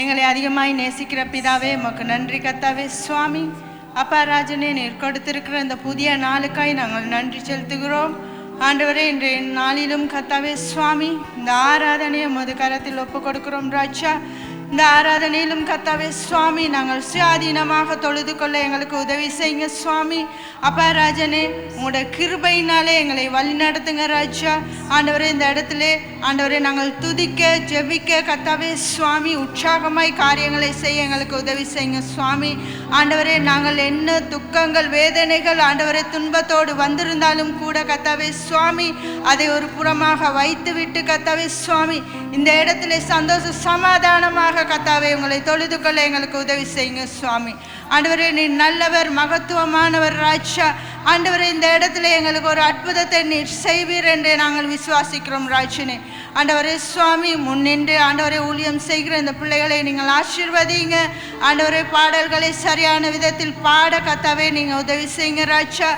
எங்களை அதிகமாய் நேசிக்கிற பிதாவே உமக்கு நன்றி கர்த்தாவே சுவாமி. அப்பா ராஜனே, நீர் கொடுத்திருக்கிற இந்த புதிய நாளுக்காய் நாங்கள் நன்றி செலுத்துகிறோம் ஆண்டவரே. இன்றைய நாளிலும் கர்த்தாவே சுவாமி, இந்த ஆராதனையை உமது கரத்தில் ஒப்பு கொடுக்கிறோம் ராஜா. இந்த ஆராதனையிலும் கர்த்தாவே சுவாமி, நாங்கள் சுயாதீனமாக தொழுது கொள்ள எங்களுக்கு உதவி செய்யுங்க சுவாமி. அப்பா ராஜனே, உங்களுடைய கிருபையினாலே எங்களை வழி நடத்துங்க ராஜா. ஆண்டவரே, இந்த இடத்துல ஆண்டவரே நாங்கள் துதிக்க ஜெபிக்க கர்த்தாவே சுவாமி உற்சாகமாய் காரியங்களை செய்ய எங்களுக்கு உதவி செய்யுங்க சுவாமி. ஆண்டவரே, நாங்கள் என்ன துக்கங்கள் வேதனைகள் ஆண்டவரே துன்பத்தோடு வந்திருந்தாலும் கூட கர்த்தாவே சுவாமி, அதை ஒரு புறமாக வைத்து விட்டு கர்த்தாவே சுவாமி, இந்த இடத்துல சந்தோஷ சமாதானமாக கர்த்தாவே உங்களை தொழுது கொள்ள எங்களுக்கு உதவி செய்யுங்க சுவாமி. ஆண்டவரே, நீ நல்லவர், மகத்துவமானவர் ராஜா. ஆண்டவரே, இந்த இடத்துல எங்களுக்கு ஒரு அற்புதத்தை நீர் செய்வீர் என்று நாங்கள் விசுவாசிக்கிறோம் ராஜனே. ஆண்டவரே சுவாமி, முன்னின்று ஆண்டவரே ஊழியம் செய்கிற இந்த பிள்ளைகளை நீங்கள் ஆசீர்வதிங்க ஆண்டவரே. பாடல்களை சரியான விதத்தில் பாட கர்த்தாவே நீங்கள் உதவி செய்யுங்க ராஜா.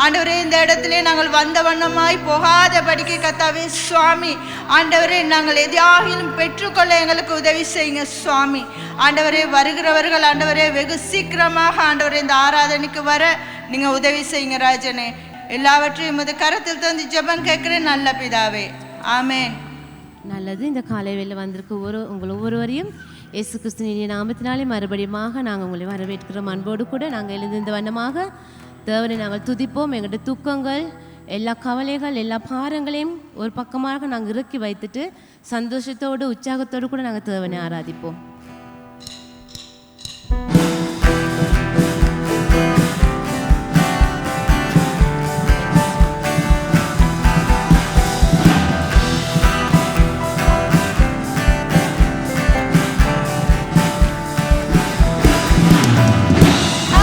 ஆண்டவரே, இந்த இடத்துல நாங்கள் வந்த வண்ணமாய் போகாதபடிக்கு கர்த்தாவே சுவாமி, ஆண்டவரே நாங்கள் எதையாகிலும் பெற்றுக்கொள்ள எங்களுக்கு உதவி செய்யுங்க சுவாமி. ஆண்டவரே, வருகிறவர்கள் ஆண்டவரே வெகு சீக்கிரமாக ஆண்டவரே இந்த ஆராதனைக்கு வர நீங்கள் உதவி செய்யுங்க ராஜனே. எல்லாவற்றையும் உமது கரத்தில் தந்து ஜெபம் கேட்கிறேன் நல்ல பிதாவே, ஆமேன். நல்லது. இந்த காலை வேளை வந்திருக்க உங்கள் ஒவ்வொருவரையும் இயேசு கிறிஸ்துவின் நாமத்தினாலே மறுபடியுமாக நாங்கள் உங்களை வரவேற்கிறோம். அன்போடு கூட நாங்கள் எழுந்து இந்த வண்ணமாக தேவனை நாங்கள் துதிப்போம். எங்களுடைய துக்கங்கள், எல்லா கவலைகள், எல்லா பாரங்களையும் ஒரு பக்கமாக நாங்கள் இறக்கி வைத்துட்டு சந்தோஷத்தோடு உற்சாகத்தோடு கூட நாங்கள் தேவனை ஆராதிப்போம்.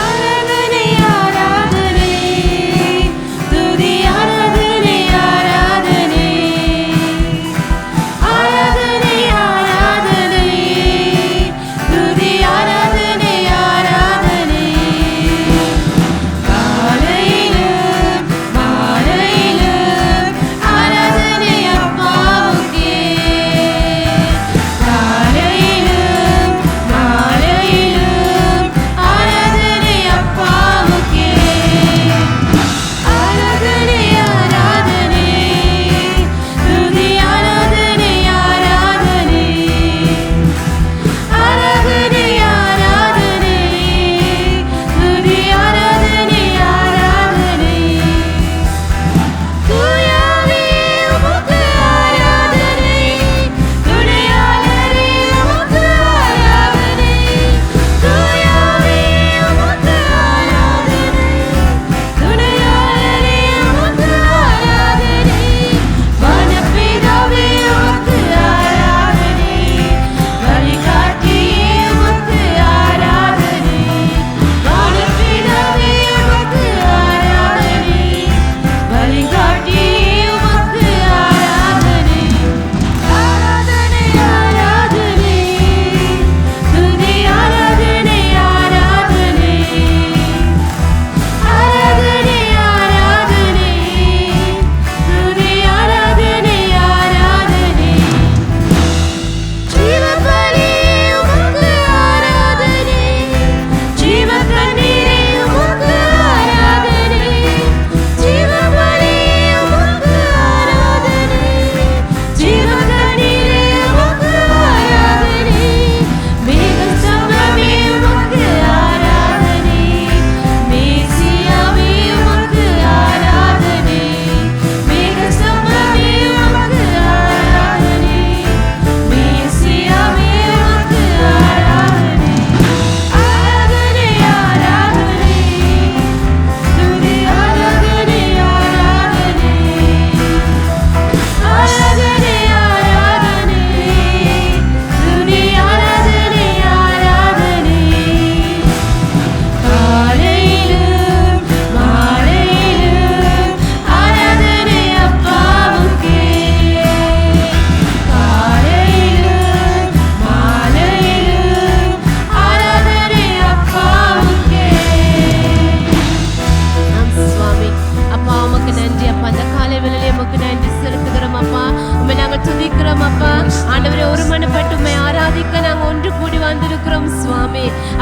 ஆராதனை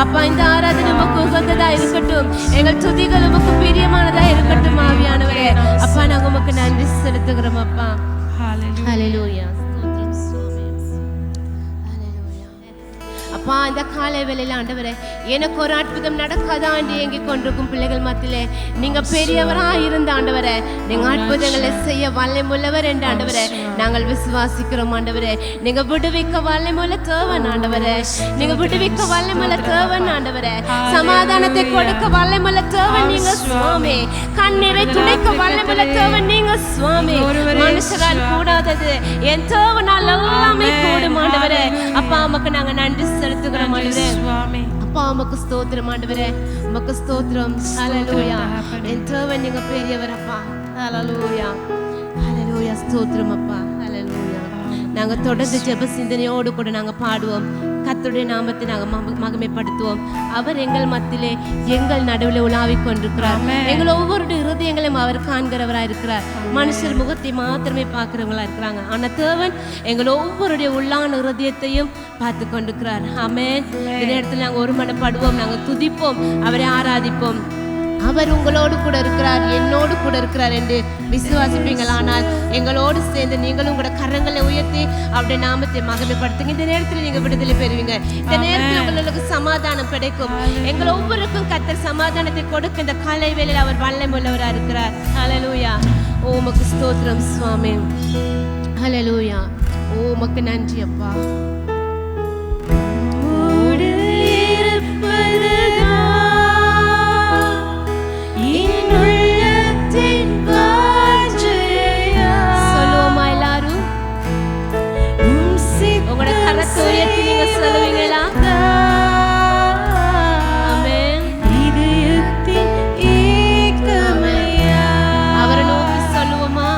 அப்பா இந்த ஆராதனை உமக்கு உகந்ததா இருக்கட்டும், எங்கள் துதிகள் உமக்கு பிரியமானதா இருக்கட்டும் ஆவியானவரே. அப்பா நாங்க உமக்கு நன்றி செலுத்துகிறோம் அப்பா. ஹல்லேலூயா. ஸ்தோத்திரம் சுவாமி. ஹல்லேலூயா. அப்பா இந்த காலை வேளையில ஆண்டவரே எனக்கு ஒரு அற்புதம் நடக்காதா என்று ஏங்கிக் கொண்டிருக்கும் பிள்ளைகள் மத்தியிலே நீங்க பெரியவரா இருந்த ஆண்டவரே, நீங்க அற்புதங்களை செய்ய வல்லமுள்ளவர் என்று ஆண்டவரே நாங்கள் விசுவாசிக்கிறோம் ஆண்டவரே. நீங்க விடுவிக்க வல்லமுள்ள தேவன் ஆண்டவரே, நீங்க விடுவிக்க வல்லமுள்ள தேவன் ஆண்டவரே, சமாதானத்தை கொடுக்க வல்லமுள்ள தேவன் நீங்க சுவாமி, கண்ணீரை துடைக்க வல்லமுள்ள தேவன் நீங்க சுவாமி. மனுஷரால் கூடாதது என் தேவனால் எல்லாமே கூடும் ஆண்டவரே. அப்பா உமக்கு நாங்க நன்றி செலுத்துகிறோம் ஆண்டவரே. அப்பா உமக்கு ஸ்தோத்திரம் ஆண்டவரே, உமக்கு ஸ்தோத்திரம். ஹல்லேலூயா. என் தேவன் நீங்க பெரியவர் அப்பா. ஹல்லேலூயா. ஹல்லேலூயா. ஸ்தோத்திரம் அப்பா. ஹல்லேலூயா. நாங்க தொடர்ந்து ஜெப சிந்தனையோடு கூட நாங்க பாடுவோம். கர்த்தருடைய நாமத்தை நாங்க மகிமைப்படுத்துவோம். அவர் எங்கள் மத்தியிலே எங்கள் நடுவில் உலாவிக் கொண்டிருக்கிறார். எங்கள் ஒவ்வொரு இருதயங்களையும் அவர் காண்கிறவரா இருக்கிறார். மனுஷர் முகத்தை மாத்திரமே பார்க்கிறவங்களா இருக்கிறாங்க, ஆனா தேவன் எங்கள் ஒவ்வொருடைய உள்ளான இருதயத்தையும் பார்த்து கொண்டிருக்கிறார். ஆமென். இந்த நேரத்தில் நாங்க ஒரு மனப்படுவோம், நாங்க துதிப்போம், அவரை ஆராதிப்போம். அவர் உங்களோடு கூட இருக்கிறார், என்னோடு கூட இருக்கிறார் என்று விசுவாசிப்பீங்களானால் எங்களோடு சேர்ந்து நீங்களும் கூட கரங்களை உயர்த்தி அவருடைய நாமத்தை மகிமைப்படுத்துங்க. இந்த நேரத்தில் நீங்க விடுதலை பெறுவீங்க. இந்த நேரத்தில் உங்களுக்கு சமாதானம் கிடைக்கும். எங்கள் ஒவ்வொருக்கும் கர்த்தர் சமாதானத்தை கொடுக்க இந்த காலை வேளையில் அவர் வல்லமையுள்ளவராக இருக்கிறார். ஹல்லேலூயா. ஓ உமக்கு ஸ்தோத்திரம் சுவாமி. ஹல்லேலூயா. ஓ உமக்கு நன்றி அப்பா. அவரை நோக்கி சொல்லுவோமா?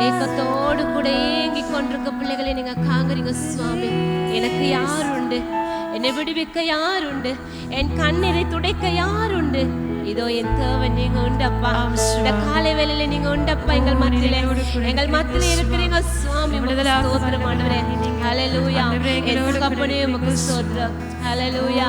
ஏக்கத்தோடு கூட ஏங்கி கொண்டிருக்க பிள்ளைகளை நீங்க காங்குறீங்க சுவாமி. எனக்கு யார் உண்டு? என்னை விடுவிக்க யார் உண்டு? என் கண்ணீரை துடைக்க யார் உண்டு? இதோ என் தேவன் நீங்க உண்டப்பா. இந்த காலை வேளையில நீங்க உண்டப்பா. எங்கள் மத்தியிலே இருக்கிறீங்க சுவாமி. ஸ்தோத்திரம் ஆண்டவரே. ஹல்லேலூயா. என் தகப்பனே உமக்கு ஸ்தோத்திரம். ஹல்லேலூயா.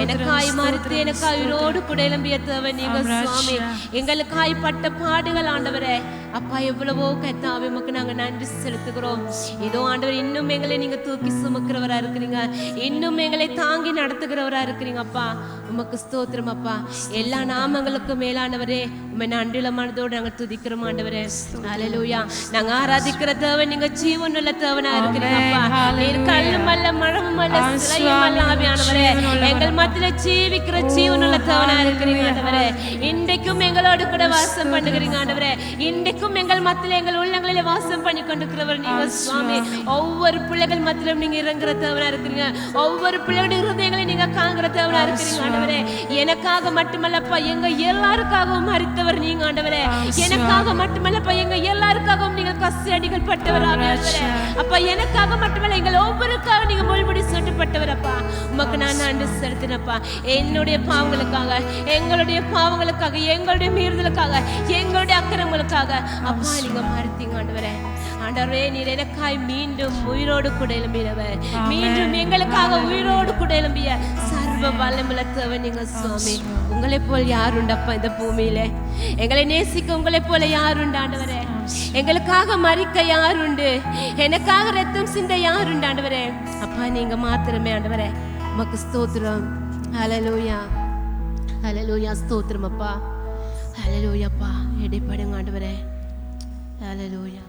எனக்காய் மரித்து எனக்காய் உயிரோடு கூட எழும்பிய தேவன் நீங்க சுவாமி. எங்களுக்காய் பட்ட பாடுகள் ஆண்டவரே அப்பா எவ்வளவோ கர்த்தாவே உமக்கு நாங்க நன்றி செலுத்துகிறோம். இதோ ஆண்டவர் இன்னும் எங்களை நீங்க தூக்கி சுமக்கிறவரா இருக்கிறீங்க. இன்னும் எங்களை தாங்கி நடத்துகிறவரா இருக்கிறீங்க அப்பா. உமக்கு ஸ்தோத்திரம் அப்பா. எல்லா நாமங்களுக்கும் மேலானவரே உம்மை நன்றியுள்ள மனதோடு நாங்கள் துதிக்கிறோம் ஆண்டவரே. ஹல்லேலூயா. நாங்க ஆராதிக்கிற தேவன் நீங்க ஜீவனுள்ள தேவனா இருக்கிறீங்க அப்பா. நீர் கல்லும் அல்ல மழமும் அல்ல சிலையும் அல்ல ஆவியானவரே. எங்கள் மத்தியில ஜீவிக்கிற ஜீவனுள்ள தேவனா இருக்கிறீங்க ஆண்டவரே. இன்றைக்கும் எங்களோடு கூட வாசம் பண்ணுகிறீங்க ஆண்டவரே. இன்றைக்கும் எங்கள் மத்தியில எங்கள் உள்ளங்களிலே வாசம் பண்ணி கொண்டிருக்கிறவர் நீங்க சுவாமி. ஒவ்வொரு பிள்ளைகள் மத்தியிலும் நீங்க இறங்குற தேவனா இருக்கிறீங்க. ஒவ்வொரு பிள்ளைகளுடைய இருதயங்களை நீங்க காண்கிற தேவனா இருக்கிறீங்க ஆண்டவரே. எனக்காக மட்டுமல்லப்பா எங்க எல்லாருக்காகவும் மரித்தவர் நீங்க ஆண்டவரே. எனக்காக மட்டுமல்லப்பா எங்க எல்லாருக்காகவும் நீங்க கஸ்தியடிகள் பட்டவர் ஆண்டவரே. அப்பா எனக்காக மட்டுமல்ல எங்கள் ஒவ்வொருக்காக நீங்க முள்முடி சூட்டப்பட்டவர் அப்பா. உமக்கு நான் நன்றி செலுத்தினப்பா. என்னுடைய பாவங்களுக்காக, எங்களுடைய பாவங்களுக்காக, எங்களுடைய மீறுதலுக்காக, எங்களுடைய அக்கிரமங்களுக்காக அப்பா நீங்க மரித்தீங்க ஆண்டவரே. ஆண்டவரே நீர் எனக்காய் மீண்டும் உயிரோடு கூட எழும்பினவர். மீண்டும் எங்களுக்காக உயிரோடு கூட எழும்பிய சர்வ வல்லமுள்ள தேவன் நீங்க சுவாமி. உங்களை போல் யார் உண்டப்பா இந்த பூமியில? எங்களை நேசிக்க உங்களை போல யார் உண்டு ஆண்டவரே? எங்களுக்காக மரிக்க யார் உண்டு? எனக்காக ரத்தம் சிந்த யார் உண்டு ஆண்டவரே? அப்பா நீங்க மாத்திரமே ஆண்டவரே. உமக்கு ஸ்தோத்திரம். ஹல்லேலூயா. ஹல்லேலூயா. ஸ்தோத்திரம் அப்பா. ஹல்லேலூயாப்பா. இடைப்படுங்க ஆண்டவரே. ஹல்லேலூயா.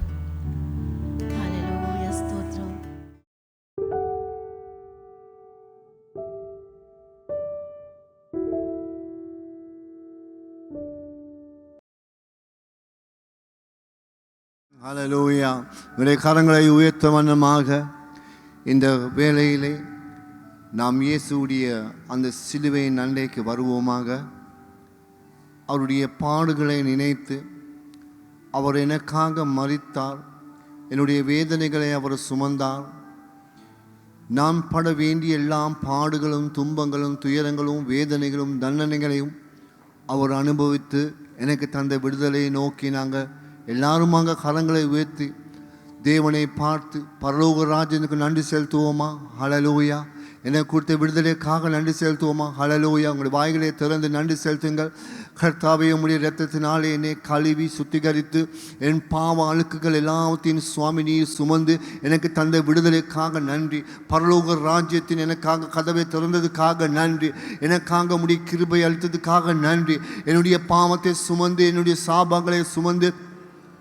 ஹல்லேலூயா. ஸ்தோத்திரம். ஹல்லேலூயா. உங்களுடைய கரங்களை உயர்த்த வண்ணமாக இந்த வேளையிலே நாம் இயேசுடைய அந்த சிலுவையின் அண்டைக்கு வருவோமாக. அவருடைய பாடுகளை நினைத்து அவர் எனக்காக மரித்தார். என்னுடைய வேதனைகளை அவர் சுமந்தார். நான் பட வேண்டிய எல்லா பாடுகளும் துன்பங்களும் துயரங்களும் வேதனைகளும் தண்டனைகளையும் அவர் அனுபவித்து எனக்கு தந்த விடுதலையை நோக்கி நாங்கள் எல்லாருமாக கரங்களை உயர்த்தி தேவனை பார்த்து பரலோக ராஜனுக்கு நன்றி செலுத்துவோமா? ஹல்லேலூயா. எனக்கு கொடுத்த விடுதலைக்காக நன்றி செலுத்துவோமா? ஹல்லேலூயா. உங்களுடைய வாய்களை திறந்து நன்றி செலுத்துங்கள். கர்த்தாவே உம்முடைய இரத்தத்தினாலே என்னை கழுவி சுத்திகரித்து என் பாவ அழுக்குகள் எல்லாத்தையும் சுவாமி நீர் சுமந்து எனக்கு தந்த விடுதலைக்காக நன்றி. பரலோக ராஜ்யத்தின் எனக்காக கதவை திறந்ததுக்காக நன்றி. எனக்காக உம்முடைய கிருபை அளித்ததுக்காக நன்றி. என்னுடைய பாவத்தை சுமந்து என்னுடைய சாபங்களை சுமந்து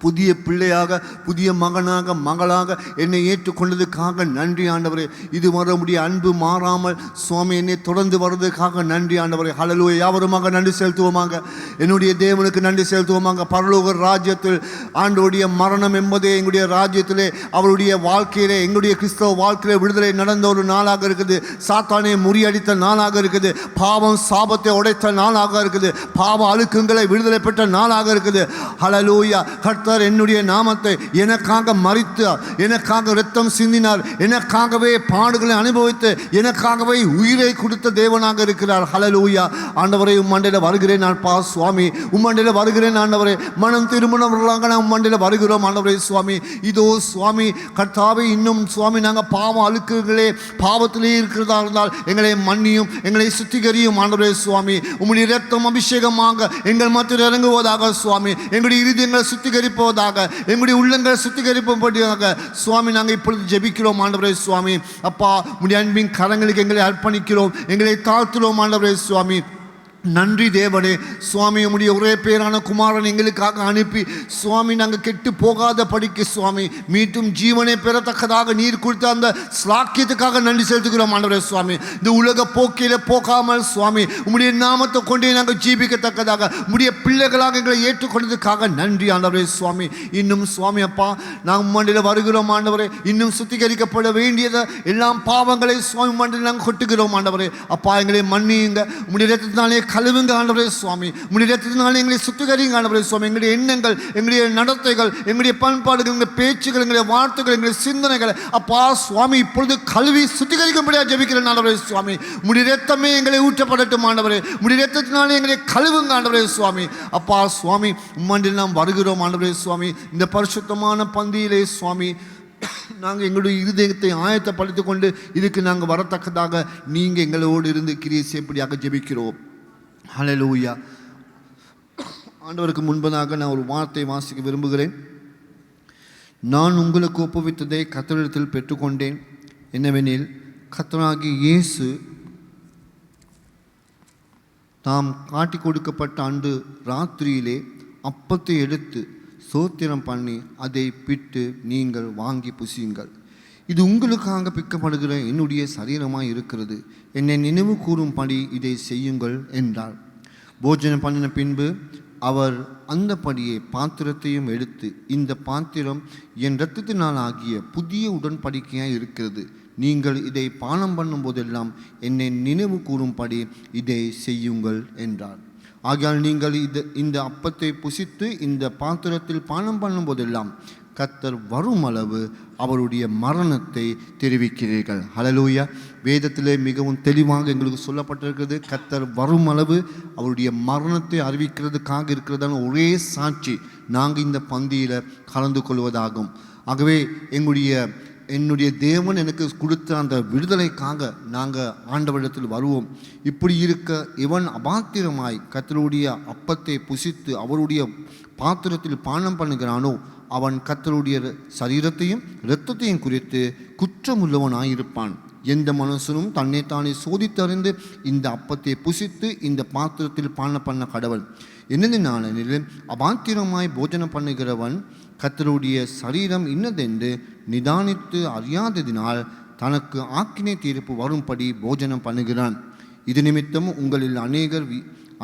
புதிய பிள்ளையாக புதிய மகனாக மகளாக என்னை ஏற்றுக்கொண்டதுக்காக நன்றி ஆண்டவரே. இது வரமுடிய அன்பு மாறாமல் சுவாமி என்னை தொடர்ந்து வருவதற்காக நன்றி ஆண்டவரே. ஹல்லேலூயா. யாவருமாக நன்றி செலுத்துவோமாக. என்னுடைய தேவனுக்கு நன்றி செலுத்துவோமாக. பரலோக ராஜ்யத்தில் ஆண்டவருடைய மரணம் என்பதே எங்களுடைய ராஜ்யத்திலே அவருடைய வாழ்க்கையிலே எங்களுடைய கிறிஸ்தவ வாழ்க்கையிலே விடுதலை நடந்த ஒரு நாளாக இருக்குது. சாத்தானை முறியடித்த நாளாக இருக்குது. பாவம் சாபத்தை உடைத்த நாளாக இருக்குது. பாவ அழுக்குங்களை விடுதலை பெற்ற நாளாக இருக்குது. ஹல்லேலூயா. என்னுடைய நாமத்தை எனக்காக மரித்தார். எனக்காக இரத்தம் சிந்தினார். எனக்காகவே பாடுகளை அனுபவித்து எனக்காகவே உயிரை கொடுத்த தேவனாக இருக்கிறார். ஹல்லேலூயா. ஆண்டவரே உம்மண்டையில் வருகிறேன் நான் பா சுவாமி. உம்மண்டையில் வருகிறேன் ஆண்டவரே. மனம் திருமணவர்களாக நான் உம்மண்டையில் வருகிறோம் ஆண்டவரே சுவாமி. இதோ சுவாமி கர்த்தாவே இன்னும் சுவாமி நாங்கள் பாவம் அழுக்குகளே பாவத்திலே இருக்கிறதா இருந்தால் எங்களை மன்னியும் எங்களை சுத்திகரியும் ஆண்டவரே சுவாமி. உம்முடைய இரத்தம் அபிஷேகமாக எங்கள் மத்தியில் இறங்குவதாக சுவாமி. எங்களுடைய இருதயங்களை சுத்திகரிப்பதாக எங்களுடைய உள்ளங்களை சுத்திகரிப்பதாக சுவாமி நாங்கள் இப்பொழுது ஜெபிக்கிறோம் ஆண்டவரே சுவாமி. அப்பா உம்முடைய அன்பின் கரங்களுக்கு எங்களை அர்ப்பணிக்கிறோம். எங்களை தாழ்த்துகிறோம் ஆண்டவரே சுவாமி. நன்றி தேவனே சுவாமி. உம்முடைய ஒரே பேரான குமாரன் எங்களுக்காக அனுப்பி சுவாமி நாங்கள் கெட்டு போகாத படிக்க சுவாமி மீண்டும் ஜீவனை பெறத்தக்கதாக நீர் கொடுத்த அந்த ஸ்லாக்கியத்துக்காக நன்றி செலுத்துகிறோம் ஆண்டவரே சுவாமி. இந்த உலக போக்கில போகாமல் சுவாமி உம்முடைய நாமத்தை கொண்டே நாங்கள் ஜீவிக்கத்தக்கதாக உம்முடைய பிள்ளைகளாக எங்களை ஏற்றுக்கொண்டதுக்காக நன்றி ஆண்டவரே சுவாமி. இன்னும் சுவாமி அப்பா நாங்கள் மண்டியில் வருகிறோம் ஆண்டவரே. இன்னும் சுத்திகரிக்கப்பட வேண்டியதை எல்லாம் பாவங்களை சுவாமி மண்டியில் நாங்கள் கொட்டுகிறோம் ஆண்டவரே. அப்பா எங்களை மன்னியுங்க. உம்முடைய இரத்தத்தினாலே கழுவுங்க ஆண்டவரே சுவாமி. உம்முடைய இரத்தத்தினாலே எங்களை சுத்திகரிங்க ஆண்டவரே சுவாமி. எங்களுடைய எண்ணங்கள், எங்களுடைய நடத்தைகள், எங்களுடைய பண்பாடுகள், எங்களுடைய பேச்சுகள், எங்களுடைய வார்த்தைகள், எங்களுடைய சிந்தனைகள் அப்பா சுவாமி இப்பொழுது கழுவி சுத்திகரிக்கும்படியாக ஜெபிக்கிறேன் ஆண்டவரே சுவாமி. உம்முடைய இரத்தமே எங்களை ஊற்றப்படட்டும் ஆண்டவரே. உம்முடைய இரத்தத்தினாலே எங்களை கழுவுங்க ஆண்டவரே சுவாமி. அப்பா சுவாமி உம்மண்டில் நாம் வருகிறோம் ஆண்டவரே சுவாமி. இந்த பரிசுத்தமான பந்தியிலே சுவாமி நாங்கள் எங்களுடைய இருதயத்தை ஆயத்தப்படுத்திக் கொண்டு இதுக்கு நாங்கள் வரத்தக்கதாக நீங்கள் எங்களோடு இருந்து கிரியை செய்யும்படியாக ஜெபிக்கிறோம். ஹல்லேலூயா. ஆண்டவருக்கு முன்பதாக நான் ஒரு வார்த்தை வாசிக்க விரும்புகிறேன். நான் உங்களுக்கு ஒப்புவித்ததை கர்த்தரிடத்தில் பெற்றுக்கொண்டேன். என்னவெனில் கர்த்தராகிய இயேசு தாம் காட்டி கொடுக்கப்பட்ட அன்று ராத்திரியிலே அப்பத்தை எடுத்து சோத்திரம் பண்ணி அதை பிட்டு நீங்கள் வாங்கி புசியுங்கள். இது உங்களுக்காக பிக்கப்படுகிற என்னுடைய சரீரமாய் இருக்கிறது. என்னை நினைவு கூறும்படி இதை செய்யுங்கள் என்றார். போஜனம் பண்ணின பின்பு அவர் அந்தபடியே பாத்திரத்தையும் எடுத்து, இந்த பாத்திரம் என் இரத்தத்தினால் ஆகிய புதிய உடன்படிக்கையாய் இருக்கிறது. நீங்கள் இதை பானம் பண்ணும் போதெல்லாம் என்னை நினைவு கூறும்படி இதை செய்யுங்கள் என்றார். ஆகையால் நீங்கள் இந்த அப்பத்தை புசித்து இந்த பாத்திரத்தில் பானம் பண்ணும் போதெல்லாம் கர்த்தர் வரும் அளவு அவருடைய மரணத்தை தெரிவிக்கிறீர்கள். ஹல்லேலூயா. வேதத்திலே மிகவும் தெளிவாக எங்களுக்கு சொல்லப்பட்டிருக்கிறது. கர்த்தர் வரும் அளவு அவருடைய மரணத்தை அறிவிக்கிறதுக்காக இருக்கிறதான ஒரே சாட்சி நாங்கள் இந்த பந்தியில் கலந்து கொள்வதாகும். ஆகவே என்னுடைய தேவன் எனக்கு கொடுத்த அந்த விடுதலைக்காக நாங்கள் ஆண்டவரிடத்தில் வருவோம். இப்படி இருக்க இவன் அபாத்திரமாய் கர்த்தருடைய அப்பத்தை புசித்து அவருடைய பாத்திரத்தில் பானம் பண்ணுகிறானோ அவன் கர்த்தருடைய சரீரத்தையும் இரத்தத்தையும் குறித்து குற்றமுள்ளவனாயிருப்பான். எந்த மனுஷனும் தன்னைத்தானே சோதித்தறிந்து இந்த அப்பத்தை புசித்து இந்த பாத்திரத்தில் பானம் பண்ண கடவுள். என்னென்ன அபாத்திரமாய் போஜனம் பண்ணுகிறவன் கர்த்தருடைய சரீரம் இன்னதென்று நிதானித்து அறியாததினால் தனக்கு ஆக்கினை தீர்ப்பு வரும்படி போஜனம் பண்ணுகிறான். இது நிமித்தம் உங்களில்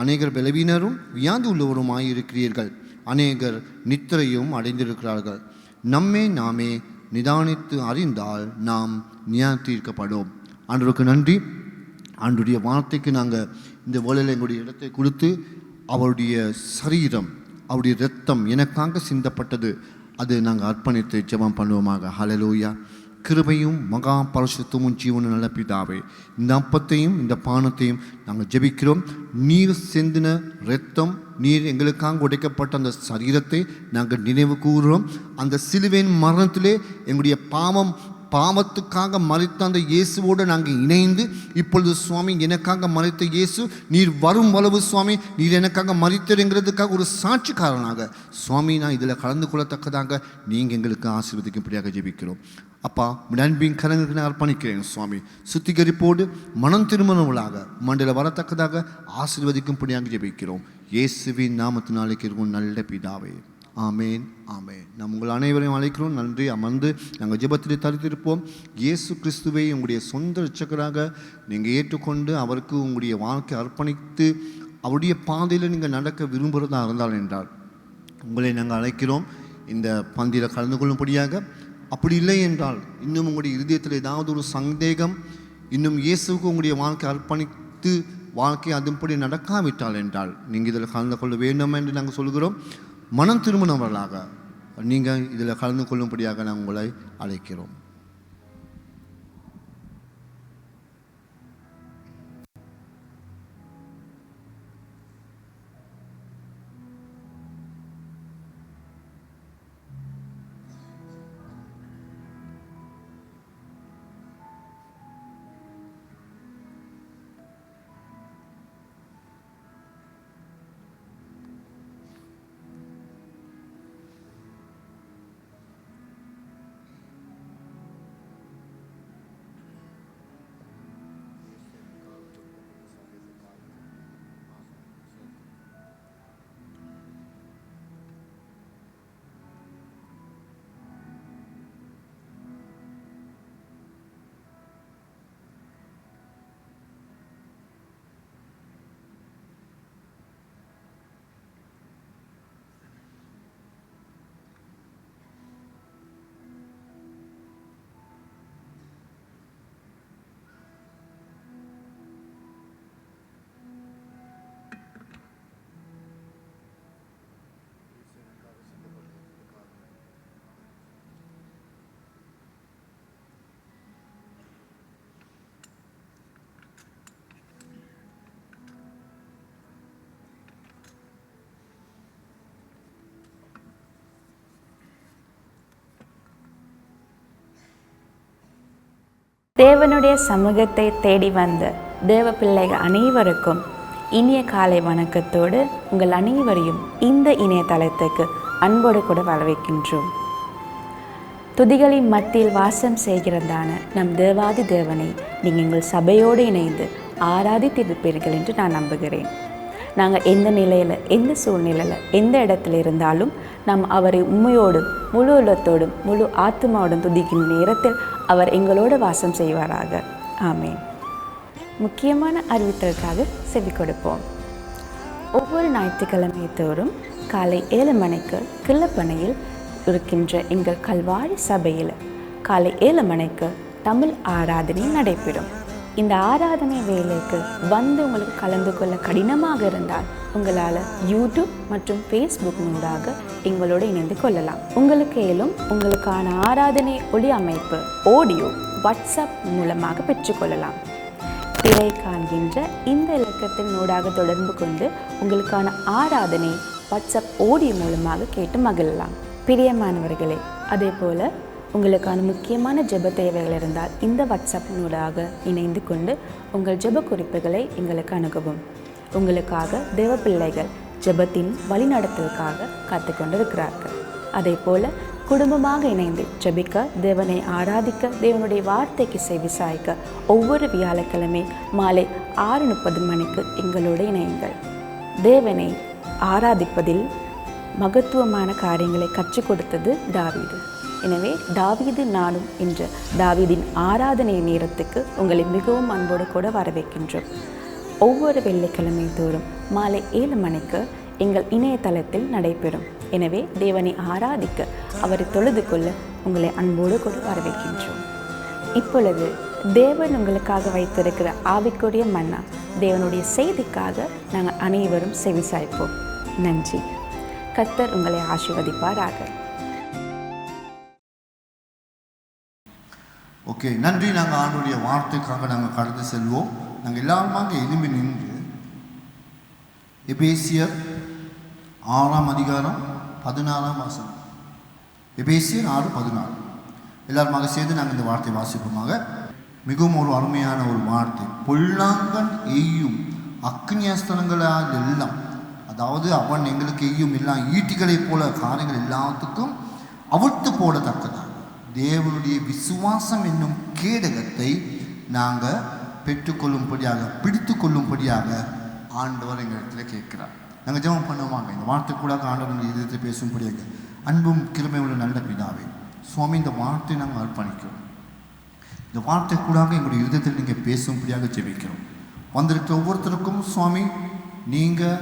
அநேகர் பலவீனரும் வியாதி உள்ளவருமாயிருக்கிறீர்கள். அநேகர் நித்திரையும் அடைந்திருக்கிறார்கள். நாமே நிதானித்து அறிந்தால் நாம் நியாயத்தீர்க்கப்படும். ஆண்டவருக்கு நன்றி. ஆண்டுடைய வார்த்தைக்கு நாங்கள் இந்த வேளையில் எங்களுடைய இடத்தை கொடுத்து அவருடைய சரீரம் அவருடைய இரத்தம் எனக்காக சிந்தப்பட்டது, அது நாங்கள் அர்ப்பணித்து ஜெபம் பண்ணுவோமாக. ஹல்லேலூயா. கிருபையும் மகா பரிசுத்தமும் ஜீவனும் நல்ல பிதாவே, இந்த அப்பத்தையும் இந்த பானத்தையும் நாங்கள் ஜெபிக்கிறோம். நீர் சிந்தின இரத்தம், நீர் எங்களுக்காக உடைக்கப்பட்ட அந்த சரீரத்தை நாங்கள் நினைவு கூறுகிறோம். அந்த சிலுவையின் மரணத்திலே எங்களுடைய பாவத்துக்காக மரித்த அந்த இயேசுவோடு நாங்கள் இணைந்து இப்பொழுது சுவாமி எனக்காக மரித்த இயேசு நீர் வரும் அளவு சுவாமி நீர் எனக்காக மரித்தருங்கிறதுக்காக ஒரு சாட்சிக்காரனாக சுவாமி நான் இதில் கலந்து கொள்ளத்தக்கதாக நீங்கள் எங்களுக்கு ஆசீர்வதிக்கும்படியாக ஜெபிக்கிறோம். அப்பா அன்பின் கரங்களுக்கு நான் அர்ப்பணிக்கிறேன் சுவாமி. சுத்திகரிப்போடு மனம் திருமணங்களாக மண்டல வரத்தக்கதாக ஆசீர்வதிக்கும்படியாக ஜெபிக்கிறோம். இயேசுவின் நாமத்தினாலே இருக்கும் நல்ல பிதாவே. ஆமேன் ஆமேன். நாம் உங்கள் அனைவரையும் அழைக்கிறோம். நன்றி. அமர்ந்து நாங்கள் ஜெபத்திலே தரித்திருப்போம். இயேசு கிறிஸ்துவை உங்களுடைய சொந்த இரட்சகராக நீங்கள் ஏற்றுக்கொண்டு அவருக்கு உங்களுடைய வாழ்க்கை அர்ப்பணித்து அவருடைய பாதையில் நீங்கள் நடக்க விரும்புகிறதா இருந்தால் என்றால் உங்களை நாங்கள் அழைக்கிறோம் இந்த பந்தியில் கலந்து கொள்ளும்படியாக. அப்படி இல்லை என்றால் இன்னும் உங்களுடைய இருதயத்தில் ஏதாவது ஒரு சந்தேகம், இன்னும் இயேசுக்கு உங்களுடைய வாழ்க்கை அர்ப்பணித்து வாழ்க்கை அதுபடி நடக்காவிட்டால் என்றால் நீங்கள் இதில் கலந்து கொள்ள வேண்டும் என்று நாங்கள் சொல்கிறோம். மனம் திரும்பினவர்களாக நீங்கள் இதில் கலந்து கொள்ளும்படியாக நாங்கள் உங்களை அழைக்கிறோம். தேவனுடைய சமூகத்தை தேடி வந்த தேவ பிள்ளைகள் அனைவருக்கும் இனிய காலை வணக்கத்தோடு உங்கள் அனைவரையும் இந்த இணையதளத்துக்கு அன்போடு கூட வரவேற்கின்றோம். துதிகளின் மத்தியில் வாசம் செய்கிறதான நம் தேவாதி தேவனை நீங்கள் எங்கள் சபையோடு இணைந்து ஆராதித்திருப்பீர்கள் என்று நான் நம்புகிறேன். நாங்கள் எந்த நிலையில், எந்த சூழ்நிலையில், எந்த இடத்துல இருந்தாலும் நாம் அவரை உண்மையோடும் முழு உள்ளத்தோடும் முழு ஆத்மாவோடும் துதிக்கும் நேரத்தில் அவர் எங்களோடு வாசம் செய்வாராக. ஆமேன். முக்கியமான அறிவித்தலுக்காக செவி கொடுப்போம். ஒவ்வொரு ஞாயிற்றுக்கிழமை தோறும் காலை 7 மணிக்கு கிள்ளப்பனையில் இருக்கின்ற எங்கள் கல்வாரி சபையில் காலை 7 மணிக்கு தமிழ் ஆராதனை நடைபெறும். இந்த ஆராதனை வேலைக்கு வந்து உங்களுக்கு கலந்து கொள்ள கடினமாக இருந்தால் உங்களால் யூடியூப் மற்றும் ஃபேஸ்புக் மூலமாக எங்களோடு இணைந்து கொள்ளலாம். உங்களுக்கு மேலும் உங்களுக்கான ஆராதனை ஒளி அமைப்பு ஆடியோ வாட்ஸ்அப் மூலமாக பெற்றுக்கொள்ளலாம். திரை காண்கின்ற இந்த இலக்கத்தின் ஊடாக தொடர்பு கொண்டு உங்களுக்கான ஆராதனை வாட்ஸ்அப் ஆடியோ மூலமாக கேட்டு மகிழலாம். பிரியமானவர்களே, அதே போல் உங்களுக்கான முக்கியமான ஜெப தேவைகள் இருந்தால் இந்த வாட்ஸ்அப் ஊடாக இணைந்து கொண்டு உங்கள் ஜெப குறிப்புகளை எங்களுக்கு அணுகவும். உங்களுக்காக தேவ பிள்ளைகள் ஜெபத்தின் வழிநடத்தலுக்காக காத்து கொண்டிருக்கிறார்கள். அதே போல் குடும்பமாக இணைந்து ஜெபிக்க, தேவனை ஆராதிக்க, தேவனுடைய வார்த்தைக்கு செவி சாய்க்க ஒவ்வொரு வியாழக்கிழமை மாலை 6:30 மணிக்கு எங்களோடு இணையுங்கள். தேவனை ஆராதிப்பதில் மகத்துவமான காரியங்களை கற்றுக் கொடுத்தது தாவீது. எனவே தாவீது நானும் என்ற தாவீதின் ஆராதனை நேரத்துக்கு உங்களை மிகவும் அன்போடு கூட வரவேற்கின்றோம். ஒவ்வொரு வெள்ளிக்கிழமை தோறும் மாலை 7 மணிக்கு எங்கள் இணையதளத்தில் நடைபெறும். எனவே தேவனை ஆராதிக்க, அவரை தொழுது கொள்ள உங்களை அன்போடு கூட வரவேற்கின்றோம். இப்பொழுது தேவன் உங்களுக்காக வைத்திருக்கிற ஆவிக்குரிய மன்னா, தேவனுடைய செய்திக்காக நாங்கள் அனைவரும் செவிசாய்ப்போம். நன்றி. கர்த்தர் உங்களை ஆசீர்வதிப்பாராக. ஓகே, நன்றி. நாங்கள் ஆண்டுடைய வார்த்தைக்காக நாங்கள் கடந்து செல்வோம். நாங்கள் எல்லாருமாக எழும்பி நின்று எபேசியர் 6ஆம் அதிகாரம் 16ஆம் வசனம். எபேசியர் 6:14 எல்லாருமாக சேர்ந்து நாங்கள் இந்த வார்த்தை வாசிப்போமாக. மிகவும் ஒரு அருமையான ஒரு வார்த்தை. பொல்லாங்கன் எய்யும் அக்னியஸ்திரங்களால் எல்லாம், அதாவது அவன் எங்களுக்கு எய்யும் எல்லாம் ஈட்டிகளைப் போல காரியங்கள் எல்லாத்துக்கும் அவிழ்த்து போடத்தக்கதாக தேவனுடைய விசுவாசம் என்னும் கேடகத்தை நாங்கள் பெற்றுக்கொள்ளும்படியாக, பிடித்து கொள்ளும்படியாக ஆண்டவர் எங்களிடத்தில் கேட்கிறார். நாங்கள் ஜெபம் பண்ணுவாங்க. இந்த வார்த்தை கூட ஆண்டவர் இதயத்தை பேசும்படியாக. அன்பும் கிருமை உள்ள நல்ல பிதாவே, சுவாமி, இந்த வார்த்தை நாங்கள் அர்ப்பணிக்கிறோம். இந்த வார்த்தை கூட எங்களுடைய இதயத்தில் நீங்கள் பேசும்படியாக ஜெபிக்கிறோம். வந்திருக்கிற ஒவ்வொருத்தருக்கும் சுவாமி, நீங்கள்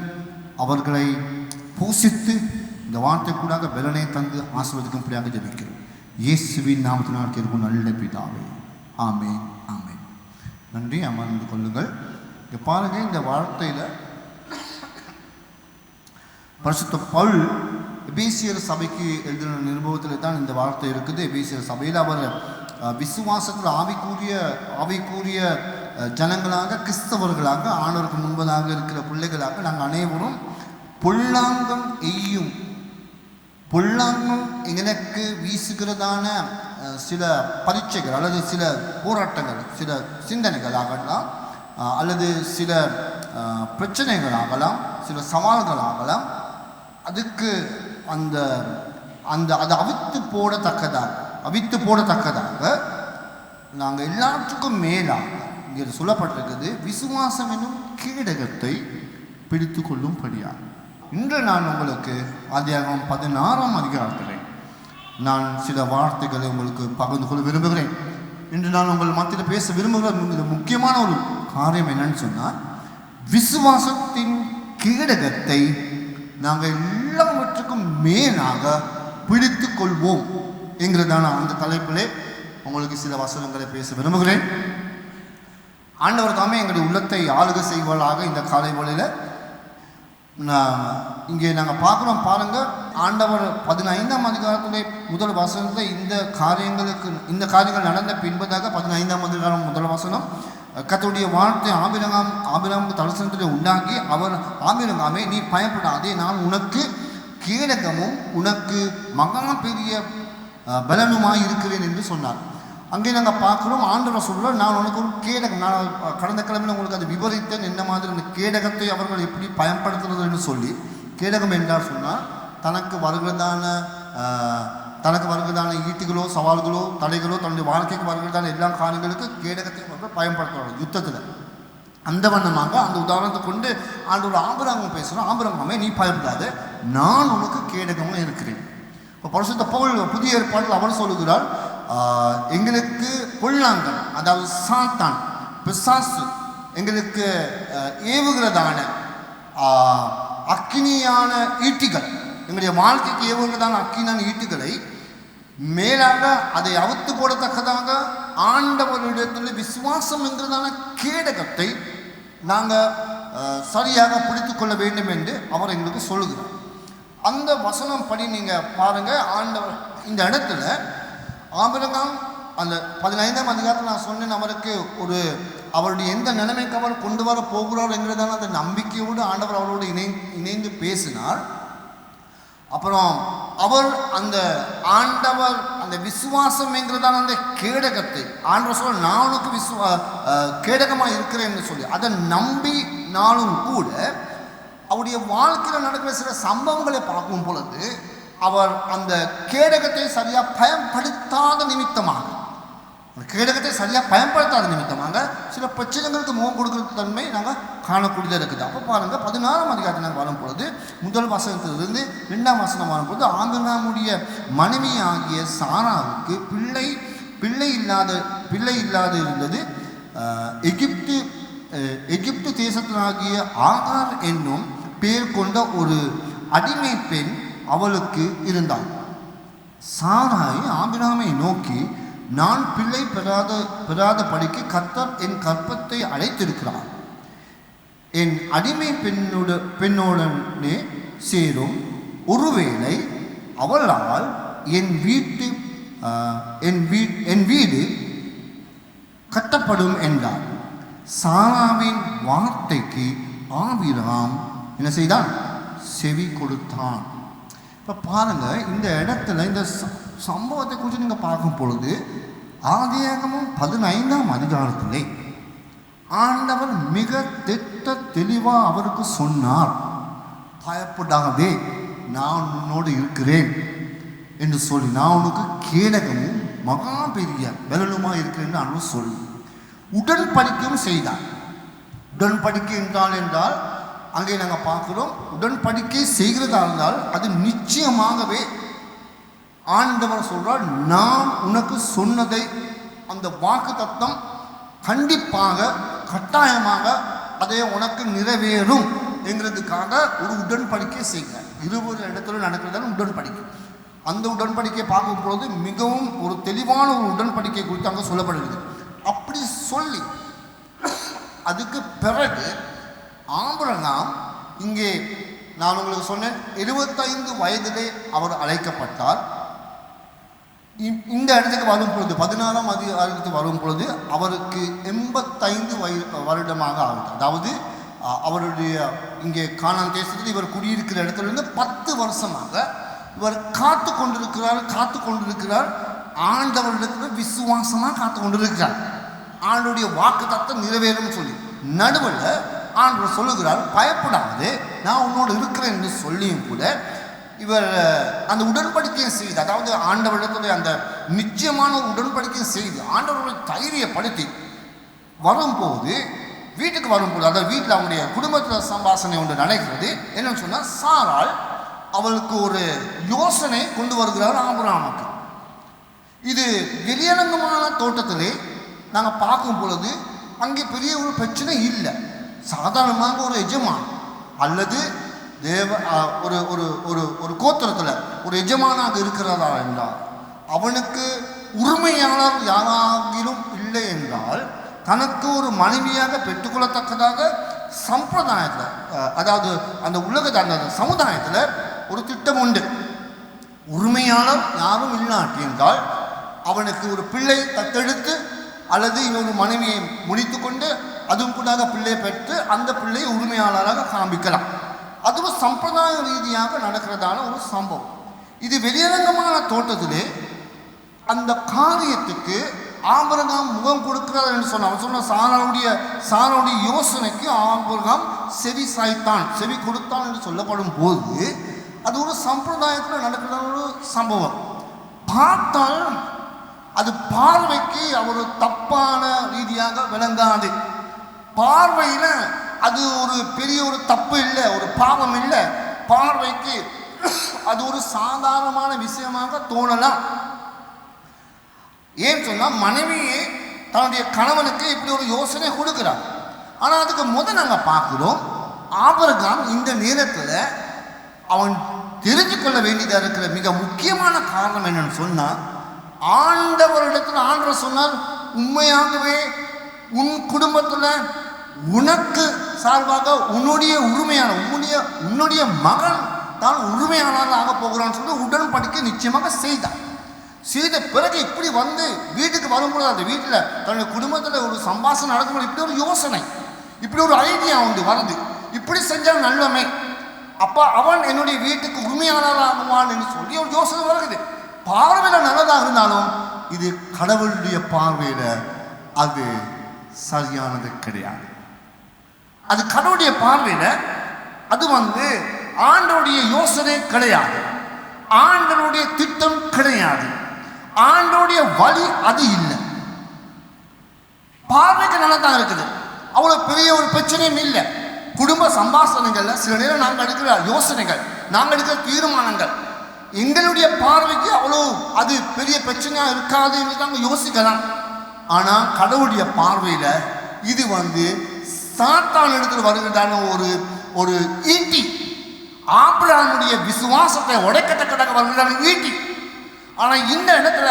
அவர்களை போஷித்து இந்த வார்த்தை கூட பலனை தந்து ஆசீர்வதிக்கும்படியாக ஜெபிக்கிறோம். இயேசுவின் நாமத்தினால் கேட்கும் நல்ல பிதாவே, ஆமென், ஆமென். நன்றி. அமர்ந்து கொள்ளுங்கள். இங்கே பாருங்கள், இந்த வார்த்தையில் பரிசுத்த பவுல் எபேசியர் சபைக்கு எழுதின நிருபத்தில் தான் இந்த வார்த்தை இருக்குது. எபேசியர் சபையில் அவர் விசுவாசத்தில் ஆவிக்குரிய ஜனங்களாக, கிறிஸ்தவர்களாக, ஆண்டவருக்கு முன்பதாக இருக்கிற பிள்ளைகளாக நாங்கள் அனைவரும் பொல்லாங்கம் எய்யும், பொல்லாங்கம் எங்களுக்கு வீசுகிறதான சில பரீட்சைகள் அல்லது சில போராட்டங்கள், சில சிந்தனைகளாகலாம், அல்லது சில பிரச்சனைகளாகலாம், சில சவால்களாகலாம். அதுக்கு அதை அவித்து போடத்தக்கதாக நாங்கள் எல்லாத்துக்கும் மேலாக இங்கே சொல்லப்பட்டிருக்கிறது, விசுவாசம் என்னும் கேடகத்தை பிடித்து கொள்ளும்படியாக. இன்று நான் உங்களுக்கு ஆதியாகமம் 16ஆம் அதிகாரத்தில் நான் சில வார்த்தைகளை உங்களுக்கு பகிர்ந்து கொள்ள விரும்புகிறேன். இன்று நான் உங்கள் மத்தியில் பேச விரும்புகிற முக்கியமான ஒரு காரியம் என்னன்னு சொன்னால், விசுவாசத்தின் கேடகத்தை நாங்கள் எல்லாவற்றுக்கும் மேலாக பிடித்து கொள்வோம் என்கிறதான அந்த தலைப்பிலே உங்களுக்கு சில வசனங்களை பேச விரும்புகிறேன். ஆண்டவர் தாமே எங்களுடைய உள்ளத்தை ஆளுகை செய்வதாக இந்த காலை வேளையில் இங்கே நாங்கள் பார்க்குறோம். பாருங்கள், ஆண்டவர் 15ஆம் அதிகாரத்திலே முதல் வசனத்தில் இந்த காரியங்கள் நடந்த பின்பதாக 15ஆம் அதிகாரம் முதல் வசனம், கர்த்தருடைய வார்த்தை ஆபிரகாமுக்கு தரிசனத்திலே உண்டாகி அவர், ஆபிரகாமே நீ பயப்படாதே, நான் உனக்கு கேடகமும் உனக்கு மகா பெரிய பலனுமாய் இருக்கிறேன் என்று சொன்னார். அங்கே நாங்கள் பார்க்குறோம் ஆண்டவர் சொல்கிறார், நான் உனக்கு ஒரு கேடகம், நான் கடந்த கிழமையில் உங்களுக்கு அது விவரித்தேன் என்ன மாதிரி இந்த கேடகத்தை அவர்கள் எப்படி பயன்படுத்துறதுன்னு சொல்லி. கேடகம் என்றால் சொன்னால் தனக்கு வருகிறதான ஈட்டிகளோ சவால்களோ தடைகளோ தன்னுடைய வாழ்க்கைக்கு வருகிறதான எல்லா காரியங்களுக்கு கேடகத்தை அவர்கள் பயன்படுத்துவார்கள் யுத்தத்தில். அந்த வண்ணமாக அந்த உதாரணத்தை கொண்டு ஆண்டவர் ஆபிரகாம் பேசுகிறோம், ஆபிரகாமே நீ பயப்படாத, நான் உனக்கு கேடகமாக இருக்கிறேன். இப்போ பரிசுத்த பவுல் புதிய ஏற்பாட்டில் அவர் சொல்லுகிறார், எங்களுக்கு பொல்லாங்கன் அதாவது சாத்தான் பிசாசு எங்களுக்கு ஏவுகிறதான அக்கினியான ஈட்டிகள், எங்களுடைய வாழ்க்கைக்கு ஏவுகிறதான அக்கினியான ஈட்டிகளை மேலாக அதை அவுத்து போடத்தக்கதாக ஆண்டவரிடத்தில் விசுவாசம் என்கிறதான கேடகத்தை நாங்கள் சரியாக பிடித்து கொள்ள வேண்டும் என்று அவர் எங்களுக்கு சொல்லுகிறார். அந்த வசனம் படி நீங்கள் பாருங்கள், ஆண்டவர் இந்த இடத்துல ஆபிரகாம் அந்த 15ஆம் அதிகாரத்தில் நான் சொன்னேன், அவருக்கு அவருடைய எந்த நிலைமைக்கு அவர் கொண்டு வர போகிறார் என்கிறதான அந்த நம்பிக்கையோடு ஆண்டவர் அவரோடு இணைந்து பேசினார். அப்புறம் அவர் அந்த ஆண்டவர் அந்த விசுவாசம் என்கிறதான அந்த கேடகத்தை ஆண்டவர் சொல்ல நான் உனக்கு கேடகமாக இருக்கிறேன் என்று சொல்லி அதை நம்பினாலும் கூட அவருடைய வாழ்க்கையில் நடக்கிற சில சம்பவங்களை பார்க்கும் பொழுது அவர் அந்த கேடகத்தை சரியாக பயன்படுத்தாத நிமித்தமாக சில பிரச்சனைகளுக்கு முகம் கொடுக்கிற தன்மை நாங்கள் காணக்கூடியதாக இருக்குது. அப்போ பாருங்கள் 16ஆம் அதிகாரத்தில் நாங்கள் வரும்பொழுது முதல் வசனத்திலிருந்து 2ஆம் வசனம் வரும்பொழுது ஆபிரகாமுடைய மனைவி ஆகிய சாராவுக்கு பிள்ளை இல்லாது இருந்தது. எகிப்து தேசத்தினாகிய ஆகார் என்னும் பெயர் கொண்ட ஒரு அடிமை பெண் அவளுக்கு இருந்தாள். சாராய் ஆபிரகாமை நோக்கி, நான் பிள்ளை பெறாத படிக்கு கர்த்தர் என் கற்பத்தை அழைத்திருக்கிறார், என் அடிமை பெண்ணோடனே சேரும், ஒருவேளை அவளால் என் வீடு கட்டப்படும் என்றார். சாராவின் வார்த்தைக்கு ஆபிரகாம் என்ன செய்தான்? செவி கொடுத்தான். இப்போ பாருங்கள், இந்த இடத்துல இந்த சம்பவத்தை குறித்து நீங்கள் பார்க்கும் பொழுது ஆதியாகமம் 15ஆம் அதிகாரத்திலே ஆண்டவர் மிக தெளிவாக அவருக்கு சொன்னார், பயப்படாதே, நான் உன்னோடு இருக்கிறேன் என்று சொல்லி, நான் உனக்கு கேடகமும் மகா பெரிய பலனுமாக இருக்கிறேன் ஆண்டவர் சொல்லி உடன்படிக்கையும் செய்தார். உடன்படிக்கை என்றால் அங்கே நாங்கள் பார்க்கிறோம், உடன்படிக்கை செய்கிறதா இருந்தால் அது நிச்சயமாகவே ஆண்டவர் சொல்றார், நான் உனக்கு சொன்னதை அந்த வாக்கு தத்தம் கண்டிப்பாக கட்டாயமாக அதை உனக்கு நிறைவேறும் என்கிறதுக்காக ஒரு உடன்படிக்கை செய்கிறார். இருவர் இடத்துல நடக்கிறதான உடன்படிக்கை. அந்த உடன்படிக்கை பார்க்கும் பொழுது மிகவும் ஒரு தெளிவான ஒரு உடன்படிக்கை குறித்து அங்கே சொல்லப்படுகிறது. அப்படி சொல்லி அதுக்கு பிறகு ஆபிரகாம் இங்கே நான் உங்களுக்கு சொன்னேன் 75 வயதிலே அவர் அழைக்கப்பட்டார். இந்த இடத்துக்கு வரும் பொழுது 16ஆம் அதிகாரத்துக்கு வரும் பொழுது அவருக்கு 85 வருடமாக ஆகுது. அதாவது அவருடைய இங்கே கானான் தேசத்தில் இவர் குடியிருக்கிற இடத்துலேருந்து 10 வருஷமாக இவர் காத்து கொண்டிருக்கிறார். ஆண்டவரிடத்தில் விசுவாசமாக காத்து கொண்டிருக்கிறார். ஆண்டுடைய வாக்கு தத்தம் நிறைவேறும் சொல்லி நடுவில் ஆண்டவர் சொல்லுகிறார், பயப்படாது, நான் உன்னோடு இருக்கிறேன் என்று சொல்லியும் கூட இவர் அந்த உடன்படிக்கையை செய்து, அதாவது ஆண்டவரிடத்துடைய அந்த நிச்சயமான ஒரு உடன்படிக்கையை செய்து ஆண்டவர்களை தைரியப்படுத்தி வரும்போது வீட்டுக்கு வரும்போது, அதாவது வீட்டில் அவங்களுடைய குடும்பத்தில் சம்பாஷணை ஒன்று நடக்கிறது. என்னன்னு சொன்னால், சாராள் அவளுக்கு ஒரு யோசனை கொண்டு வருகிறார் ஆபிரகாமுக்கு. இது வெளியரங்கமான தோட்டத்திலே நாங்கள் பார்க்கும் பொழுது அங்கே பெரிய ஒரு பிரச்சனை இல்லை. சாதாரணமாக ஒரு எஜமான் அல்லது ஒரு ஒரு ஒரு ஒரு கோத்திரத்தில் ஒரு எஜமானாக இருக்கிறதா என்றால் அவனுக்கு உரிமையாளர் யாராகிலும் இல்லை என்றால் தனக்கு ஒரு மனைவியாக பெற்றுக்கொள்ளத்தக்கதாக சம்பிரதாயத்தில், அதாவது அந்த அந்த சமுதாயத்தில் ஒரு திட்டம் உண்டு. உரிமையாளர் யாரும் இல்லாட்டி என்றால் அவனுக்கு ஒரு பிள்ளை தத்தெடுத்து அல்லது இன்னொரு மனைவியை முடித்து கொண்டு அதுவும் கூட பிள்ளை பெற்று அந்த பிள்ளையை உரிமையாளராக காண்பிக்கலாம். அதுவும் சம்பிரதாய ரீதியாக நடக்கிறதான ஒரு சம்பவம். இது வெளியரங்கமான தோட்டத்திலே அந்த காரியத்துக்கு ஆபிரகாம் முகம் கொடுக்கிறார் என்று சொன்னான். அவன் சொன்ன சாராவுடைய யோசனைக்கு ஆபிரகாம் செவி சாய்த்தான், செவி கொடுத்தான் என்று சொல்லப்படும் போது அது ஒரு சம்பிரதாயத்தில் நடக்கிற ஒரு சம்பவம். பார்த்தால் அது பார்வைக்கு ஒரு தப்பான ரீதியாக விளங்காது. பார்வையில் அது ஒரு பெரிய ஒரு தப்பு இல்லை, ஒரு பாவம் இல்லை. பார்வைக்கு அது ஒரு சாதாரணமான விஷயமாக தோணலாம். ஏன் சொன்னால் மனைவியே தன்னுடைய கணவனுக்கு இப்படி ஒரு யோசனை கொடுக்கிறார். ஆனால் அதுக்கு முதல் நாங்கள் பார்க்கிறோம், ஆபிரகாம் இந்த நேரத்தில் அவன் தெரிஞ்சு கொள்ள வேண்டியதாக இருக்கிற மிக முக்கியமான காரணம் என்னன்னு சொன்னால், ஆண்டவரிடத்தில் ஆண்டவர் சொன்னார், உண்மையாகவே உன் குடும்பத்தில் உனக்கு சார்பாக உன்னுடைய உரிமையான உன்னுடைய மகன் தான் உரிமையானதாக போகிறான்னு சொல்லி உடன்படிக்கை நிச்சயமாக செய்த பிறகு இப்படி வந்து வீட்டுக்கு வரும்போது அந்த வீட்டில் தன்னுடைய குடும்பத்தில் ஒரு சம்பாஷணை நடக்கும்போது இப்படி ஒரு யோசனை, இப்படி ஒரு ஐடியா உண்டு வருது, இப்படி செஞ்சால் நல்லமே, அப்போ அவன் என்னுடைய வீட்டுக்கு உரிமையானதாகுவான் என்று சொல்லி ஒரு யோசனை வருகிறது. பார்வையில் நல்லதாக இருந்தாலும் இது கடவுளுடைய பார்வையில் அது சரியானது கிடையாது. அது கடவுளுடைய பார்வையில் அது ஆண்டவருடைய யோசனை கிடையாது, ஆண்டவருடைய திட்டம் கிடையாது, ஆண்டவருடைய வழி அது இல்லை. பார்வைக்கு நல்லா தான் இருக்குது, அவ்வளோ பெரிய ஒரு பிரச்சனையும் இல்லை. குடும்ப சம்பாஷணைகள்ல சில நேரம் நாங்கள் எடுக்கிற யோசனைகள், நாங்கள் எடுக்கிற தீர்மானங்கள் எங்களுடைய பார்வைக்கு அவ்வளோ அது பெரிய பிரச்சனையாக இருக்காது என்று நாங்கள் யோசிக்கலாம். ஆனால் கடவுளுடைய பார்வையில் இது சாத்தான் இடத்துல வருகிறதான ஒரு ஈட்டி, ஆபிரகாமுடைய விசுவாசத்தை உடைக்கத்தக்கதாக வருகிறதான ஈட்டி. ஆனால் இந்த இடத்துல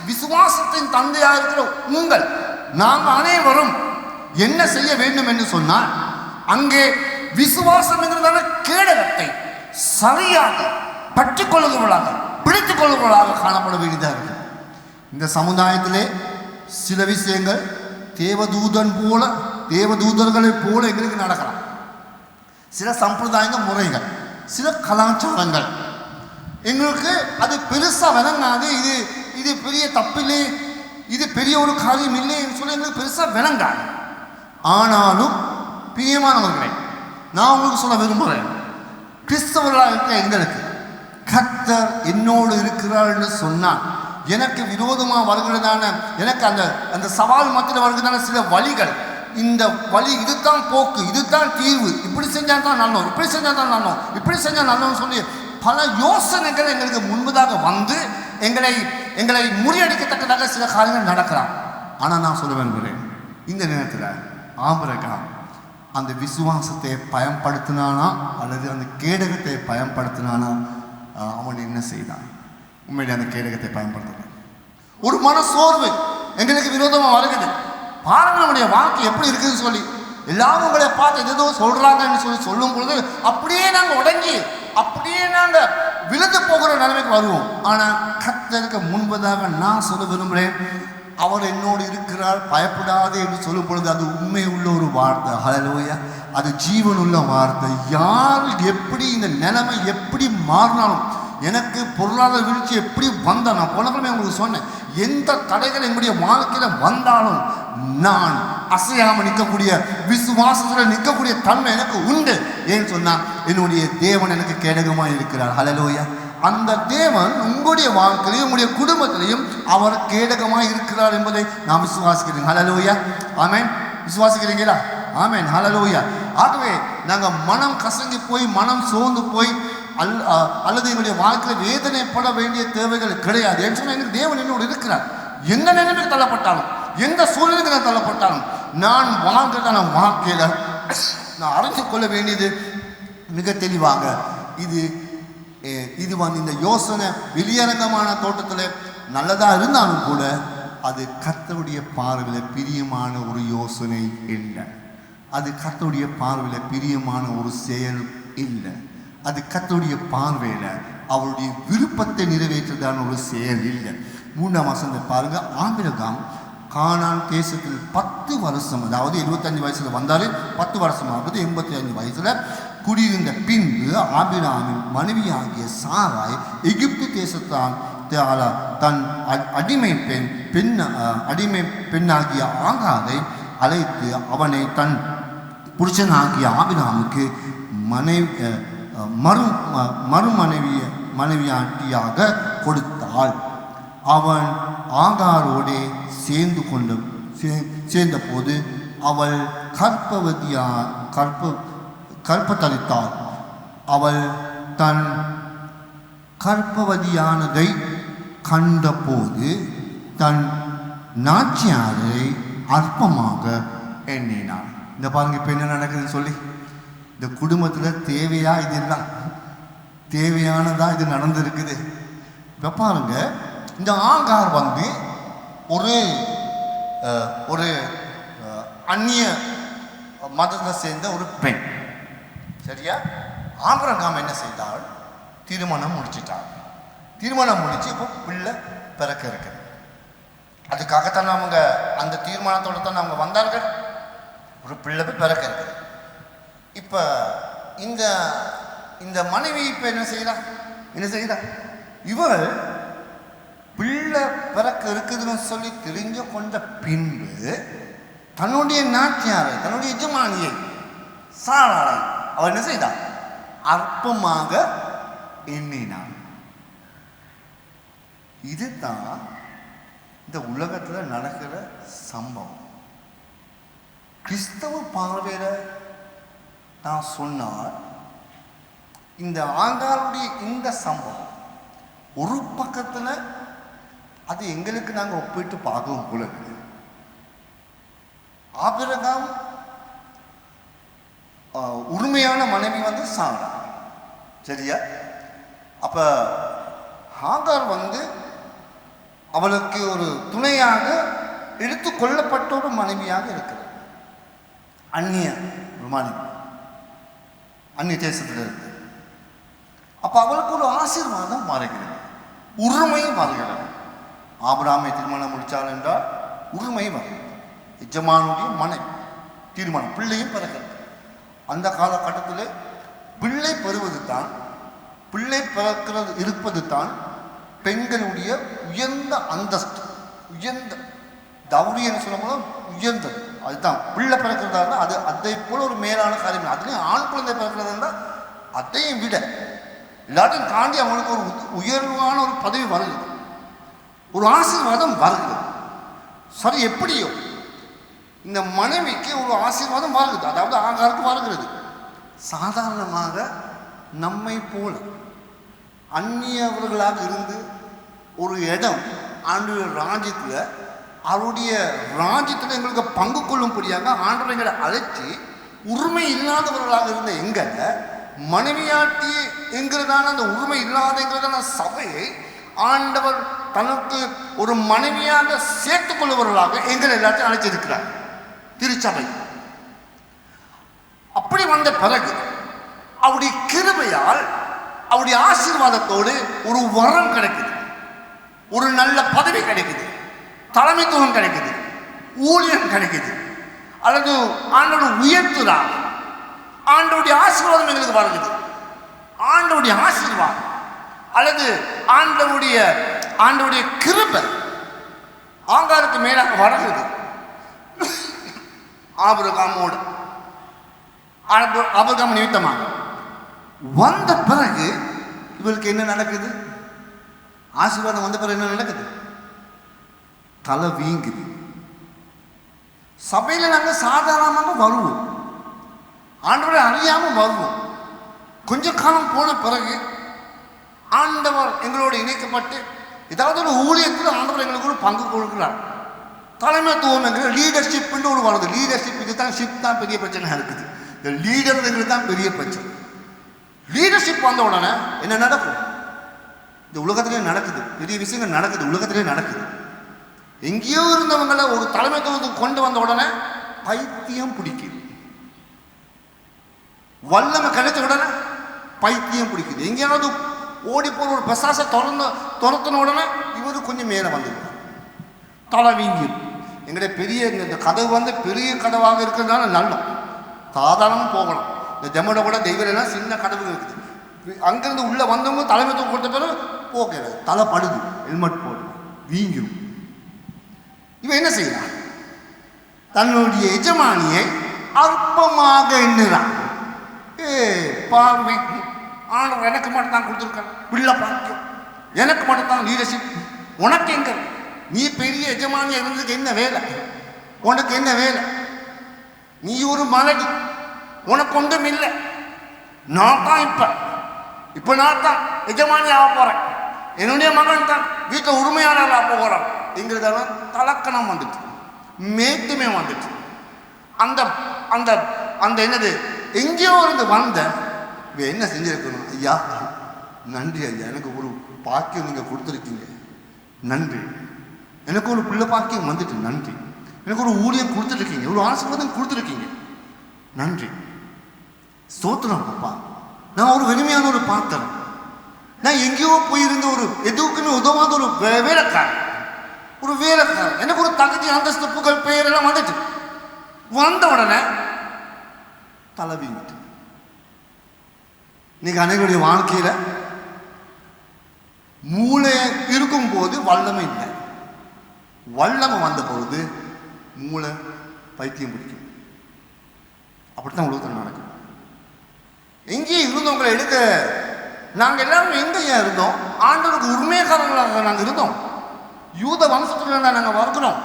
விசுவாசத்தின் தந்தையாக இருக்கிற நாங்கள் அனைவரும் என்ன செய்ய வேண்டும் என்று சொன்னால், அங்கே விசுவாசம் என்கிறதான கேடகத்தை சரியாக பற்றிக் கொள்ளுகிறவர்களாக பிடித்துக் கொள்ளுகிறவர்களாக காணப்பட வேண்டியதாக இருக்கு. இந்த சமுதாயத்திலே சில விஷயங்கள் தேவதூதர்களைப் போல எங்களுக்கு நடக்கலாம். சில சம்பிரதாயங்கள், முறைகள், சில கலாச்சாரங்கள் எங்களுக்கு அது பெருசாக விளங்காது. இது பெரிய தப்பில்லை, இது பெரிய ஒரு காரியம் இல்லை என்று சொல்லி எங்களுக்கு பெருசாக விளங்காது. ஆனாலும் பிரியமானவர்களே, நான் உங்களுக்கு சொல்ல விரும்புகிறேன், கிறிஸ்தவர்களாக இருக்கிற எங்களுக்கு கர்த்தர் என்னோடு இருக்கிறார் என்று சொன்னால், எனக்கு விரோதமாக வருகிறதான எனக்கு அந்த சவால் மத்தியில் வருகிறதான சில வழிகள், இந்த வழி இதுதான் போக்கு, இதுதான் தீர்வு, இப்படி செஞ்சால் தான் நல்லோம், இப்படி செஞ்சால் தான் நல்லோம், இப்படி செஞ்சால் நல்லோம்னு சொல்லி பல யோசனைகள் எங்களுக்கு முன்பதாக எங்களை முறியடிக்கத்தக்கதாக சில காரியங்கள் நடக்கலாம். ஆனால் நான் சொல்ல விரும்புகிறேன், இந்த நேரத்தில் ஆபிரகாம் அந்த விசுவாசத்தை பயன்படுத்தினானா அல்லது அந்த கேடகத்தை பயன்படுத்தினானா? அவன் என்ன செய்தான்? உண்மையிலே அந்த கேடகத்தை பயன்படுத்தினான். ஒரு மனசோர்வு எங்களுக்கு விரோதமாக வருகிறது. பாருங்க நம்முடைய வாழ்க்கை எப்படி இருக்குதுன்னு சொல்லி எல்லாரும் உங்களை பார்த்து ஏதோ சொல்றாங்கன்னு சொல்லும் பொழுது அப்படியே நாங்கள் உடங்கி அப்படியே நாங்கள் விழுந்து போகிற நிலைமைக்கு வருவோம். ஆனால் கர்த்தருக்கு முன்பதாக நான் சொல்ல விரும்புகிறேன், அவர் என்னோடு இருக்கிறார், பயப்படாதே என்று சொல்லும் பொழுது அது உண்மை உள்ள ஒரு வார்த்தை. ஹல்லேலூயா, அது ஜீவன் உள்ள வார்த்தை. யார் எப்படி இந்த நிலைமை எப்படி மாறினாலும், எனக்கு பொருளாதார வீழ்ச்சி எப்படி வந்தால், நான் போன கிழமை உங்களுக்கு சொன்னேன், எந்த தடைகள் என்னுடைய வாழ்க்கையில் வந்தாலும் நான் அசையாமல் நிற்கக்கூடிய விசுவாசத்தில் நிற்கக்கூடிய தன்மை எனக்கு உண்டு. ஏன்னு சொன்னால் என்னுடைய தேவன் எனக்கு கேடகமாக இருக்கிறார். ஹல்லேலூயா, அந்த தேவன் உங்களுடைய வாழ்க்கையிலையும் உங்களுடைய குடும்பத்திலையும் அவர் கேடகமாக இருக்கிறார் என்பதை நாம் விசுவாசிக்கிறீங்க. ஹல்லேலூயா, ஆமென். விசுவாசிக்கிறீங்களா? ஆமென், ஹல்லேலூயா. ஆகவே நாங்கள் மனம் கசங்கி போய் மனம் சோர்ந்து போய் அல்லது எங்களுடைய வாழ்க்கையில் வேதனைப்பட வேண்டிய தேவைகள் கிடையாது. ஏன்னு சொன்னால் எங்களுக்கு தேவன் என்னோடு இருக்கிறார். எந்த நிலைமைக்கு தள்ளப்பட்டாலும், எந்த சூழ்நிலைக்கு நான் தள்ளப்பட்டாலும், நான் வாழ்கிறதான வாழ்க்கையில் நான் அறிந்து கொள்ள வேண்டியது மிக தெளிவாக இது இந்த யோசனை வெளியரங்கமான தோட்டத்தில் நல்லதாக இருந்தாலும் கூட அது கர்த்தருடைய பார்வையில் பிரியமான ஒரு யோசனை இல்லை. அது கர்த்தருடைய பார்வையில் பிரியமான ஒரு செயல் இல்லை. அது கர்த்தருடைய பார்வையில் அவருடைய விருப்பத்தை நிறைவேற்றதான ஒரு செயல் இல்லை. 3ஆம் வசனத்தை பாருங்க. ஆபிரகாம் கானான் தேசத்தில் 10 வருஷம், அதாவது 25 வயசுல வந்தாலே 10 வருஷமாவது 85 வயசுல குடியிருந்த பின்பு ஆபிரகாமின் மனைவியாகிய சாராய் எகிப்து தன் அடிமை பெண்ணாகிய ஆகாரை அழைத்து அவனை தன் புருஷனாகிய ஆபிரகாமுக்கு மனைவியாட்டியாக கொடுத்தாள். அவன் ஆகாரோடே சேர்ந்த போது அவள் கர்ப்பத்தளித்தாள். அவள் தன் கர்ப்பவதியானதை கண்டபோது தன் நாச்சியாரை அற்பமாக எண்ணினாள். இந்த பாருங்க இப்போ என்ன நடக்குதுன்னு சொல்லி, இந்த குடும்பத்தில் தேவையா இதெல்லாம் தேவையானதா இது நடந்திருக்குது. இப்போ பாருங்க, இந்த ஆகார் வந்து ஒரு அந்நிய மதத்தை சேர்ந்த ஒரு பெண். சரியா? ஆபிரகாம் என்ன செய்தால், திருமணம் முடிச்சிட்டாள். திருமணம் முடிச்சு இப்போ பிள்ளை பிறக்க இருக்குது. அதுக்காகத்தான் அவங்க அந்த தீர்மானத்தோடு தான் அவங்க வந்தார்கள். ஒரு பிள்ளை பிறக்க இருக்குது. இப்போ இந்த மனைவி இப்போ என்ன செய்யறா, இவள் பிள்ளை பிறக்க இருக்குதுன்னு சொல்லி தெரிஞ்சு கொண்ட பின்பு தன்னுடைய நாட்டியாரை, தன்னுடைய எஜமானியை சாராளை அவள் என்ன செய்தாள், அற்பமாக எண்ணினாள். இதுதான் இந்த உலகத்தில் நடக்கிற சம்பவம். கிறிஸ்தவ பார்வையில நான் சொன்னால், இந்த ஆகாருடைய இந்த சம்பவம் ஒரு பக்கத்தில் அது எங்களுக்கு நாங்கள் ஒப்பிட்டு பார்க்கவும் போல இருக்குது. ஆபிரகாம் உரிமையான மனைவி வந்து சாரா. சரியா? அப்ப ஆகார் வந்து அவளுக்கு ஒரு துணையாக எடுத்து கொள்ளப்பட்ட ஒரு மனைவியாக இருக்கிறது. அந்நிய ஒரு மனைவி, அந்நிய தேசத்தில் இருக்கு. அப்ப அவளுக்கு ஒரு ஆசீர்வாதம் மாறுகிறது, உரிமை மாறுகிறது. ஆபிரகாமை திருமணம் முடிச்சாள் என்றால் உரிமை வருகிறது. எஜமானுடைய மனைவி தீர்மானம், பிள்ளையும் பிறக்கிறது. அந்த காலகட்டத்தில் பிள்ளை பெறுவது தான், பிள்ளை பிறக்கிறது இருப்பது தான் பெண்களுடைய உயர்ந்த அந்தஸ்து, உயர்ந்த தௌரியன்னு சொல்லும்போது உயர்ந்தது. அதுதான் பிள்ளை பிறக்கிறதா இருந்தால் அது அதை போல ஒரு மேலான காரியம். அதுலேயும் ஆண் குழந்தை பிறக்கிறதா இருந்தால் அதையும் விட எல்லாத்தையும் தாண்டி அவங்களுக்கு ஒரு உயர்வான ஒரு பதவி வருகிறது, ஒரு ஆசீர்வாதம் வருகிறது. சரி, எப்படியோ இந்த மனைவிக்கு ஒரு ஆசீர்வாதம் வருகிறது, அதாவது ஆகாருக்கு வருகிறது. சாதாரணமாக நம்மை போல அந்நியவர்களாக இருந்து ஒரு இடம் ஆண்டவருடைய ராஜ்யத்தில், அவருடைய ராஜ்யத்தில் எங்களுக்கு பங்கு கொள்ளும்படியாக ஆண்டவர்களை அழைச்சி உரிமை இல்லாதவர்களாக இருந்த எங்களை மனைவியாட்டி என்கிறதான அந்த உரிமை இல்லாதங்கிறதான சபையை ஆண்டவர் தனக்கு ஒரு மனைவியாக சேர்த்துக் கொள்ளுவர்களாக எங்களை எல்லாத்தையும் அழைச்சிருக்கிறார் திருச்சபை. அப்படி வந்த பிறகு அவருடைய கிருபையால், அவருடைய ஆசீர்வாதத்தோடு ஒரு வரம் கிடைக்குது, ஒரு நல்ல பதவி கிடைக்குது, தலைமைத்துவம் கிடைக்குது, ஊழியம் கிடைக்குது, அல்லது ஆண்டவர் உயர்த்துறார். ஆண்டவருடைய ஆசீர்வாதம் எங்களுக்கு வருகிறது. ஆண்டவருடைய ஆசீர்வாதம் அல்லது ஆண்டவருடைய கிருபை ஆகாருக்கு மேலாக வருகிறது. ஆபிரகாமோடு ஆபிரகாம் நிமித்தமாக வந்த பிறகு இவருக்கு என்ன நடக்குது? ஆசீர்வாதம் வந்த பிறகு என்ன நடக்குது? தலை வீங்குது. சபையில் நாங்கள் சாதாரணமாக வருவோம், ஆண்டவரை அறியாமல் வருவோம். கொஞ்ச காலம் போன பிறகு ஆண்டவர் எங்களோடு இணைக்கப்பட்டு ஏதாவது ஒரு ஊழியத்தில் ஆண்டவர் எங்களுக்கு ஒரு பங்கு கொடுக்கிறார். தலைமைத்துவம் என்கிற லீடர்ஷிப் ஒரு வருது. லீடர்ஷிப் இதுதான், ஷிப் தான் பெரிய பிரச்சனை இருக்குது. இந்த லீடர் தான் பெரிய பிரச்சனை. லீடர்ஷிப் வந்த உடனே என்ன நடக்கும்? இந்த உலகத்திலே நடக்குது, பெரிய விஷயங்கள் நடக்குது, உலகத்திலே நடக்குது. எங்கேயோ இருந்தவங்களை ஒரு தலைமைத்துவத்துக்கு கொண்டு வந்த உடனே பைத்தியம் பிடிக்குது. வல்லமை கிடைச்ச உடனே பைத்தியம் பிடிக்குது. எங்கேயாவது ஓடி போற ஒரு பெசாசை துரத்தின உடனே இவரு கொஞ்சம் மேலே வந்துடுவார், தலை வீங்கிடும். எங்களுடைய பெரிய இந்த கதவு வந்து பெரிய கதவாக இருக்கிறதுனால நல்லம், சாதாரணமாக போகலாம். இந்த ஜம்மோட கூட தெய்வம் சின்ன கதவு இருக்குது. அங்கிருந்து உள்ள வந்தவங்க தலைமைத்துவம் கொடுத்த பிறகு ஓகே தலை படுது, ஹெல்மெட் போடு, வீங்கிடும். இவன் என்ன செய்யறான்? தன்னுடைய எஜமானியை அற்பமாக எண்ணுறான். பாருமே, ஆண்டவர் எனக்கு மட்டும் தான் கொடுத்துருக்கான் பிள்ளை பாக்கியம், எனக்கு மட்டும் தான் லீடர்ஷிப், உனக்கு எங்க? நீ பெரிய எஜமானியா இருந்ததுக்கு என்ன வேலை? உனக்கு என்ன வேலை? நீ ஒரு மலடி, உனக்கு ஒன்றும் இல்லை. நான் தான் இப்ப நான் தான் எஜமானி ஆக போறேன், என்னுடைய மகன் தான் வீட்டில் உரிமையாளர் ஆக போகிறான் என்கிறதெல்லாம் தலக்கணம் வந்துட்டு, மேட்டுமே வந்துட்டு. அந்த அந்த அந்த என்னது எங்கேயோ இருந்து வந்த என்ன செஞ்சிருக்கணும்? ஐயா நன்றி ஐயா, எனக்கு ஒரு பாக்கியம் நீங்கள் கொடுத்துருக்கீங்க, நன்றி. எனக்கு ஒரு பிள்ளை பாக்கியம் வந்துட்டு, நன்றி. எனக்கு ஒரு ஊழியம் கொடுத்துருக்கீங்க, ஒரு ஆசீர்வாதம் கொடுத்துருக்கீங்க, நன்றி. ஸ்தோத்திரம் அப்பா. நான் ஒரு வெறுமையான ஒரு பாத்திரம், நான் எங்கேயோ போயிருந்த ஒரு எதுக்குமே உதவாத ஒரு வேலைக்காரன், ஒரு வேலைக்காரன். எனக்கு ஒரு தகுதி, அந்தஸ்து, புகழ், பெயர் எல்லாம் வந்துட்டு, வந்த உடனே தலை வீங்கிட்டு. இன்னைக்கு அனைவருடைய வாழ்க்கையில மூளை இருக்கும் போது வல்லமை இல்லை, வல்லமை வந்த பொழுது மூளை பைத்தியம் பிடிக்கும். அப்படித்தான் உலகத்தில் நடக்கும். எங்கேயும் இருந்தவங்களை எடுக்க நாங்கள் எல்லாரும் எங்கேயா இருந்தோம்? ஆண்டவருக்கு உரிமைக்காரர்களாக நாங்கள் இருந்தோம். யூத வம்சத்துல நாங்கள் வருகிறோம்.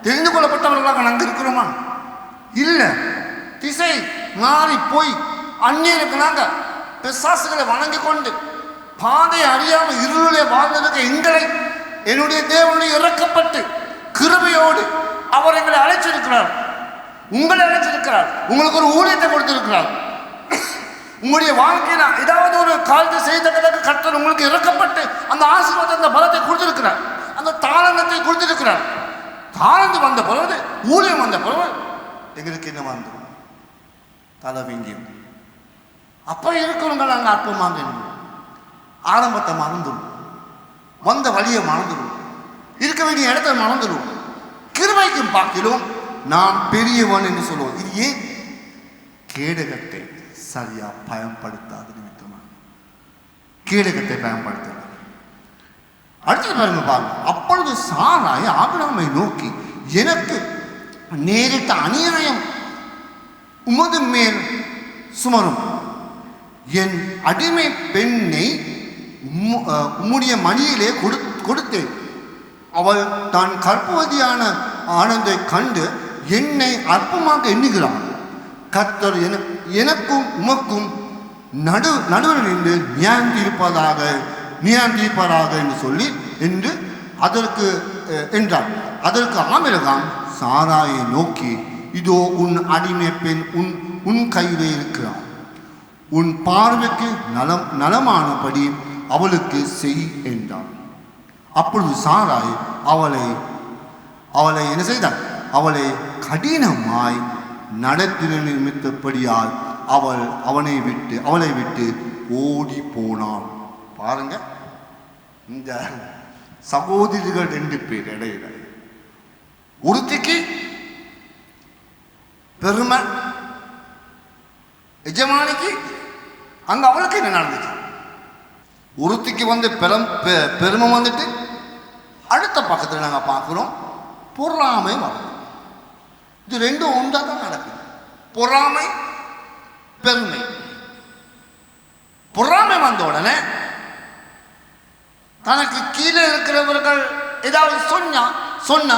தெரிந்து கொள்ளப்பட்டவர்களாக நாங்கள் இருக்கிறோமா? இல்லை. திசை மாறி போய் அந்நியருக்கு நாங்கள் பிசாசுகளை வணங்கி கொண்டு பாதையை அறியாமல் இருளிலே வாழ்ந்ததுக்கு எங்களை என்னுடைய தேவனுடைய இறக்கப்பட்டு கிருபையோடு அவர் எங்களை அழைச்சிருக்கிறார், உங்களை அழைச்சிருக்கிறார், உங்களுக்கு ஒரு ஊழியத்தை கொடுத்திருக்கிறார். உங்களுடைய வாழ்க்கையில ஏதாவது ஒரு காலத்தை செய்ததற்கு கர்த்தர் உங்களுக்கு இறக்கப்பட்டு அந்த ஆசீர்வாதத்தை, அந்த பலத்தை கொடுத்திருக்கிறார், அந்த தாளத்தை கொடுத்திருக்கிறார். தாழ்ந்து வந்த பிறகு, ஊழியம் வந்த பிறகு எங்களுக்கு என்ன வந்துடும்? தலை வீங்கியும். அப்ப இருக்கிறவங்க நாங்கள் அற்பமாக ஆரம்பத்தை மறந்துடும், வந்த வழியை மறந்துடும், இருக்க வேண்டிய இடத்தை மறந்துடும். கிருபைக்கும் பார்க்கிலும் நான் பெரியவன் என்று சொல்லுவோம். இது ஏன்? கேடகத்தை சரியா பயன்படுத்தாத நிமித்தமா, கேடகத்தை பயன்படுத்த. அடுத்தது பாருங்க. அப்பொழுது சாராய் ஆபிரகாமை நோக்கி, எனக்கு நேரிட்ட அநியாயம் உமது மேல் சுமரும், என் அடிமை பெண்ணை உம்முடைய மடியிலே கொடுத்தேன், அவள் தான் கர்ப்பவதியான ஆனந்தை கண்டு என்னை அற்பமாக எண்ணுகிறாள். கர்த்தர் எனக்கும் உமக்கும் நடுவில் நின்று நியாயந்தீர்ப்பதாக என்று சொல்லி என்று அதற்கு என்றார். அதற்கு ஆபிரகாம் சாராயை நோக்கி, இதோ உன் அடிமை பெண் உன் கையிலே இருக்கிறாள், உன் பார்வைக்கு நலமானபடி அவளுக்கு செய் என்றான். அப்பொழுது சாராய் அவளை என்ன செய்தாள்? அவளை கடினமாய் நடத்தின நிமித்தப்படியால் அவளை விட்டு ஓடி போனாள். பாருங்க, இந்த சகோதரிகள் 2 பேர் இடையில ஒருத்திக்கு பெருமை, எஜமானிக்கு அங்க அவளுக்கு என்ன நடந்துச்சு? ஒருத்திக்கு வந்து பெருமை வந்துட்டு, அடுத்த பக்கத்தில் நாங்க பார்க்கிறோம் பொறாமை வரும். இது ரெண்டும் ஒன்றா தான் நடக்குது. பொறாமை, பெருமை. பொறாமை வந்த உடனே தனக்கு கீழே இருக்கிறவர்கள் ஏதாவது சொன்னா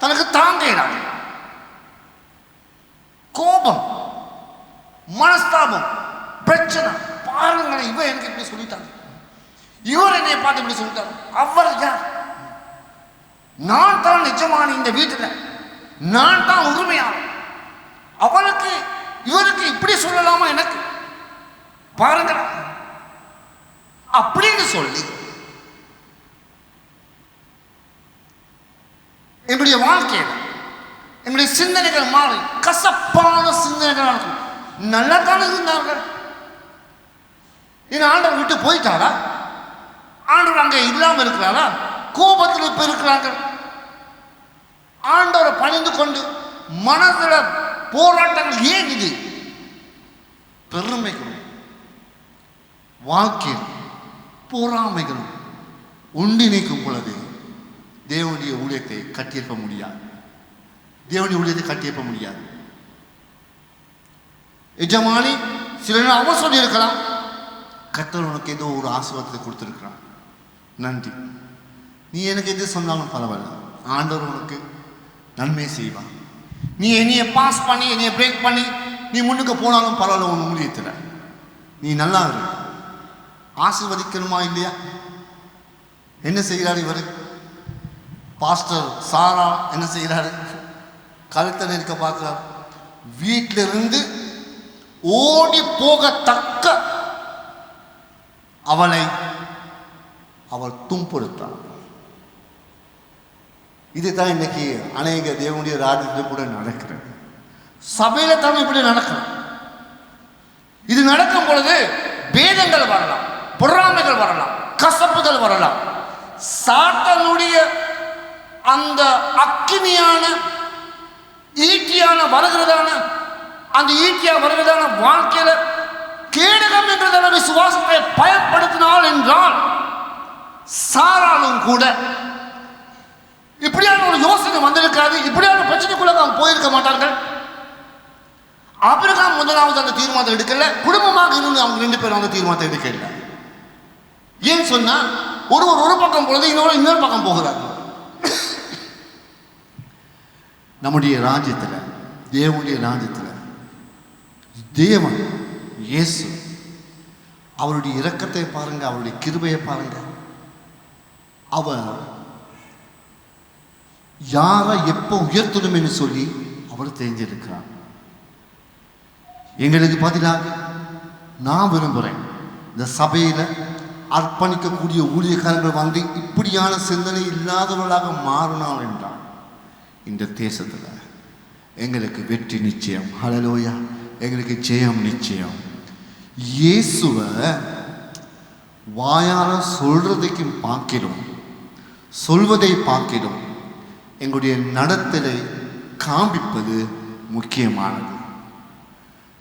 தனக்கு தாங்கிறாங்க. கோபம், மனஸ்தாபம், பிரச்சனை. பாருங்களேன், இவன் எனக்கு இப்படி சொல்லிட்டாங்க, இவர் என்னை பார்த்து இப்படி சொல்லிட்டாங்க. அவர் யார்? நான் தான் நிஜமான இந்த வீட்டில், நான் தான் உரிமையாளர். அவளுக்கு இவருக்கு இப்படி சொல்லலாமா? எனக்கு பாருங்க அப்படின்னு சொல்லி என்னுடைய வாழ்க்கையில் என்னுடைய சிந்தனைகள் மாறி கசப்பான சிந்தனைகள் நடக்கும். நல்லா தானே இருந்தார்கள். ஆண்டவர் விட்டு போயிட்டாரா? ஆண்டவர் அங்கே இல்லாமல் இருக்கிறாரா? கோபத்தில் இப்ப இருக்கிறாங்க. ஆண்டவரை பணிந்து கொண்டு மனதில் போராட்டங்கள். ஏன் இது? பெருமைகள் வாழ்க்கையில் பொறாமைகளும் ஒன்றிணைக்கும் பொழுது தேவனுடைய ஊழியத்தை கட்டியெழுப்ப முடியாது. தேவனுடைய ஊழியத்தை கட்டியெழுப்ப முடியாது. எஜமானி சில நேரம் அவன் சொல்லியிருக்கலாம், கர்த்தர் உனக்கு ஏதோ ஒரு ஆசீர்வாதத்தை கொடுத்துருக்கிறான், நன்றி, நீ எனக்கு எது சொன்னாலும் பரவாயில்ல, ஆண்டவர் உனக்கு நன்மை செய்வான். நீ என்னைய பாஸ் பண்ணி என்னைய பிரேக் பண்ணி நீ முன்னுக்கு போனாலும் பரவாயில்ல, உன் ஊழியத்தில் நீ நல்லா இரு. ஆசீர்வதிக்கணுமா இல்லையா? என்ன செய்கிறார் இவர்? பாஸ்டர் சாரா என்ன செய்கிறாரு? கழுத்தை நெருக்க பார்க்கிறார். வீட்டிலிருந்து ஓடி போகத்தக்க அவளை அவள் துன்புறுத்தாள். இதுதான் இன்னைக்கு அநேக தேவனுடைய ராஜ்யத்தில் கூட நடக்கிறது. சபையில தான் இப்படி நடக்கிறது. இது நடக்கும் பொழுது பேதங்கள் வரலாம், பொறாமைகள் வரலாம், கசப்புகள் வரலாம். சாத்தானுடைய அந்த அக்கினியான ஈட்டியான வருகிறதான அந்த ஈட்டியா வருகிறதான வாழ்க்கையில கேடகம் என்றதான விசுவாசத்தை பயன்படுத்தினாள் என்றால் சாராலும் கூட இப்படியான ஒரு யோசனை வந்திருக்காது, இப்படியான பிரச்சனைக்குள்ள அவங்க போயிருக்க மாட்டார்கள். ஆபிரகாம் முதலாவது அந்த தீர்மானத்தை எடுக்கல, குடும்பமாக இருந்து அவங்க 2 பேரும் அந்த தீர்மானத்தை எடுக்கல. ஏன் சொன்னா ஒருவர் ஒரு பக்கம் பொழுது இன்னொரு பக்கம் போகிறார்கள். நம்முடைய ராஜ்யத்தில், தேவனுடைய ராஜ்யத்தில் தேவன் இயேசு அவருடைய இரக்கத்தை பாருங்க, அவருடைய கிருபையை பாருங்க. அவர் யாரை எப்போ உயர்த்தணும் என்று சொல்லி அவர் தெரிஞ்சிருக்கிறார். எங்களுக்கு பதிலாக நான் விரும்புகிறேன், இந்த சபையில் அர்ப்பணிக்கக்கூடிய ஊழியக்காரர்கள் வந்து இப்படியான சிந்தனை இல்லாதவர்களாக மாறினார் என்றால் இந்த தேசத்தில் எங்களுக்கு வெற்றி நிச்சயம். ஹல்லேலூயா. எங்களுக்கு ஜெயம் நிச்சயம். இயேசுவை வாயால சொல்றதைக்கு பார்க்கிறோம், சொல்வதை பார்க்கிறோம், எங்களுடைய நடத்தலை காண்பிப்பது முக்கியமானது.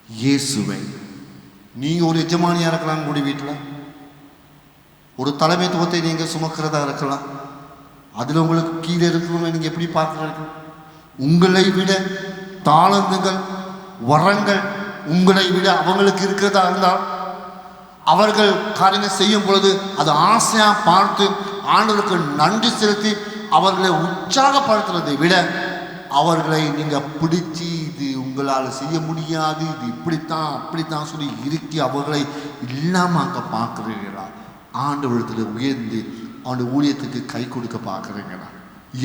இயேசுவை நீங்கள் ஒரு எஜமானியாக இருக்கலாம், உங்களுடைய வீட்டில் ஒரு தலைமைத்துவத்தை நீங்கள் சுமக்கிறதா இருக்கலாம். அதில் உங்களுக்கு கீழே இருக்கிறவங்க நீங்கள் எப்படி பார்க்குறீர்கள்? உங்களை விட தாளந்துகள் வரங்கள் உங்களை விட அவங்களுக்கு இருக்கிறதா இருந்தால் அவர்கள் காரியங்கள் செய்யும் பொழுது அது ஆசையாக பார்த்து ஆண்டவருக்கு நன்றி செலுத்தி அவர்களை உற்சாகப்படுத்துறதை விட அவர்களை நீங்கள் பிடிச்சி இது உங்களால் செய்ய முடியாது, இது இப்படித்தான் அப்படித்தான் சொல்லி இறுக்கி அவர்களை இல்லாமல் அங்கே பார்க்குறீங்களா? ஆண்டவரத்தில் உயர்ந்து அவனுடைய ஊழியத்துக்கு கை கொடுக்க பார்க்குறீங்களா?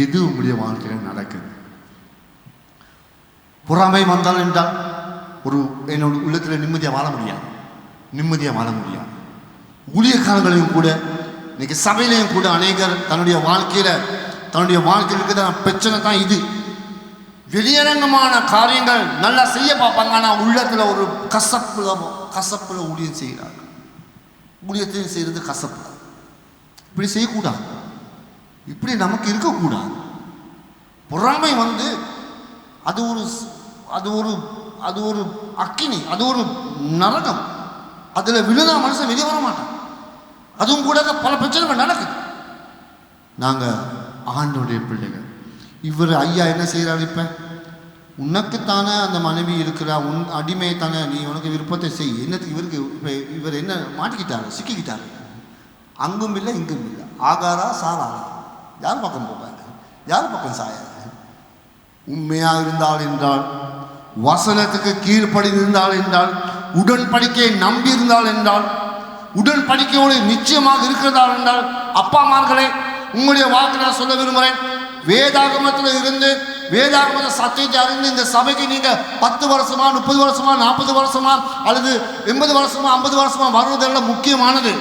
எது உங்களுடைய வாழ்க்கையில் நடக்குது? பொறாமை வந்தால் என்றால் என்னோட உள்ளத்தில் நிம்மதியாக வாழ முடியாது, நிம்மதியாக வாழ முடியாது. ஊழியக்காரங்களையும் கூட இன்னைக்கு சபையிலையும் கூட அநேகர் தன்னுடைய வாழ்க்கையில் இருக்கிற பிரச்சனை தான் இது. வெளியரங்கமான காரியங்கள் நல்லா செய்ய பார்ப்பாங்க, ஆனால் உள்ளத்தில் ஒரு கசப்புல ஊழியம் செய்கிறாங்க. ஊழியத்தையும் செய்கிறது கசப்பு. இப்படி செய்யக்கூடாது, இப்படி நமக்கு இருக்கக்கூடாது. பொறாமை வந்து அது ஒரு அக்கினி, அது ஒரு நரகம். அதில் விழுந்தா மனுஷன் வெளியே வர மாட்டான். அதுவும் கூட பல பிரச்சனைகள் நடக்குது. நாங்கள் ஆண்டவருடைய பிள்ளைகள். இவர் ஐயா என்ன செய்கிறார்? இப்போ உனக்குத்தானே அந்த மனைவி இருக்கிறா, உன் அடிமையை தானே, நீ உனக்கு விருப்பத்தை செய். என்னத்துக்கு இவருக்கு இப்போ இவர் என்ன மாட்டிக்கிட்டாரு, சிக்கிக்கிட்டாரு. அங்கும் இல்லை இங்கும் இல்லை, ஆகாரா சாராரா, யார் பக்கம் போவாங்க, யார் பக்கம் சாயாரு? உண்மையாக இருந்தால் என்றால், வசனத்துக்கு கீழ்ப்படி இருந்தால் என்றால், உடன்படிக்கையை நம்பி இருந்தால் என்றால், உடன்படிக்கையோடு நிச்சயமாக இருக்கிறதா என்றால், அப்பாமார்களே உங்களுடைய வாக்கு நான் சொல்ல விரும்புகிறேன். வேதாகமத்தில் இருந்து வேதாகம சத்தியத்தை அறிந்து இந்த சபைக்கு நீங்க 10 வருஷமா 30 வருஷமா 40 வருஷமா அல்லது 80 வருஷமா 50 வருஷமா வருவதெல்லாம் முக்கியமானது.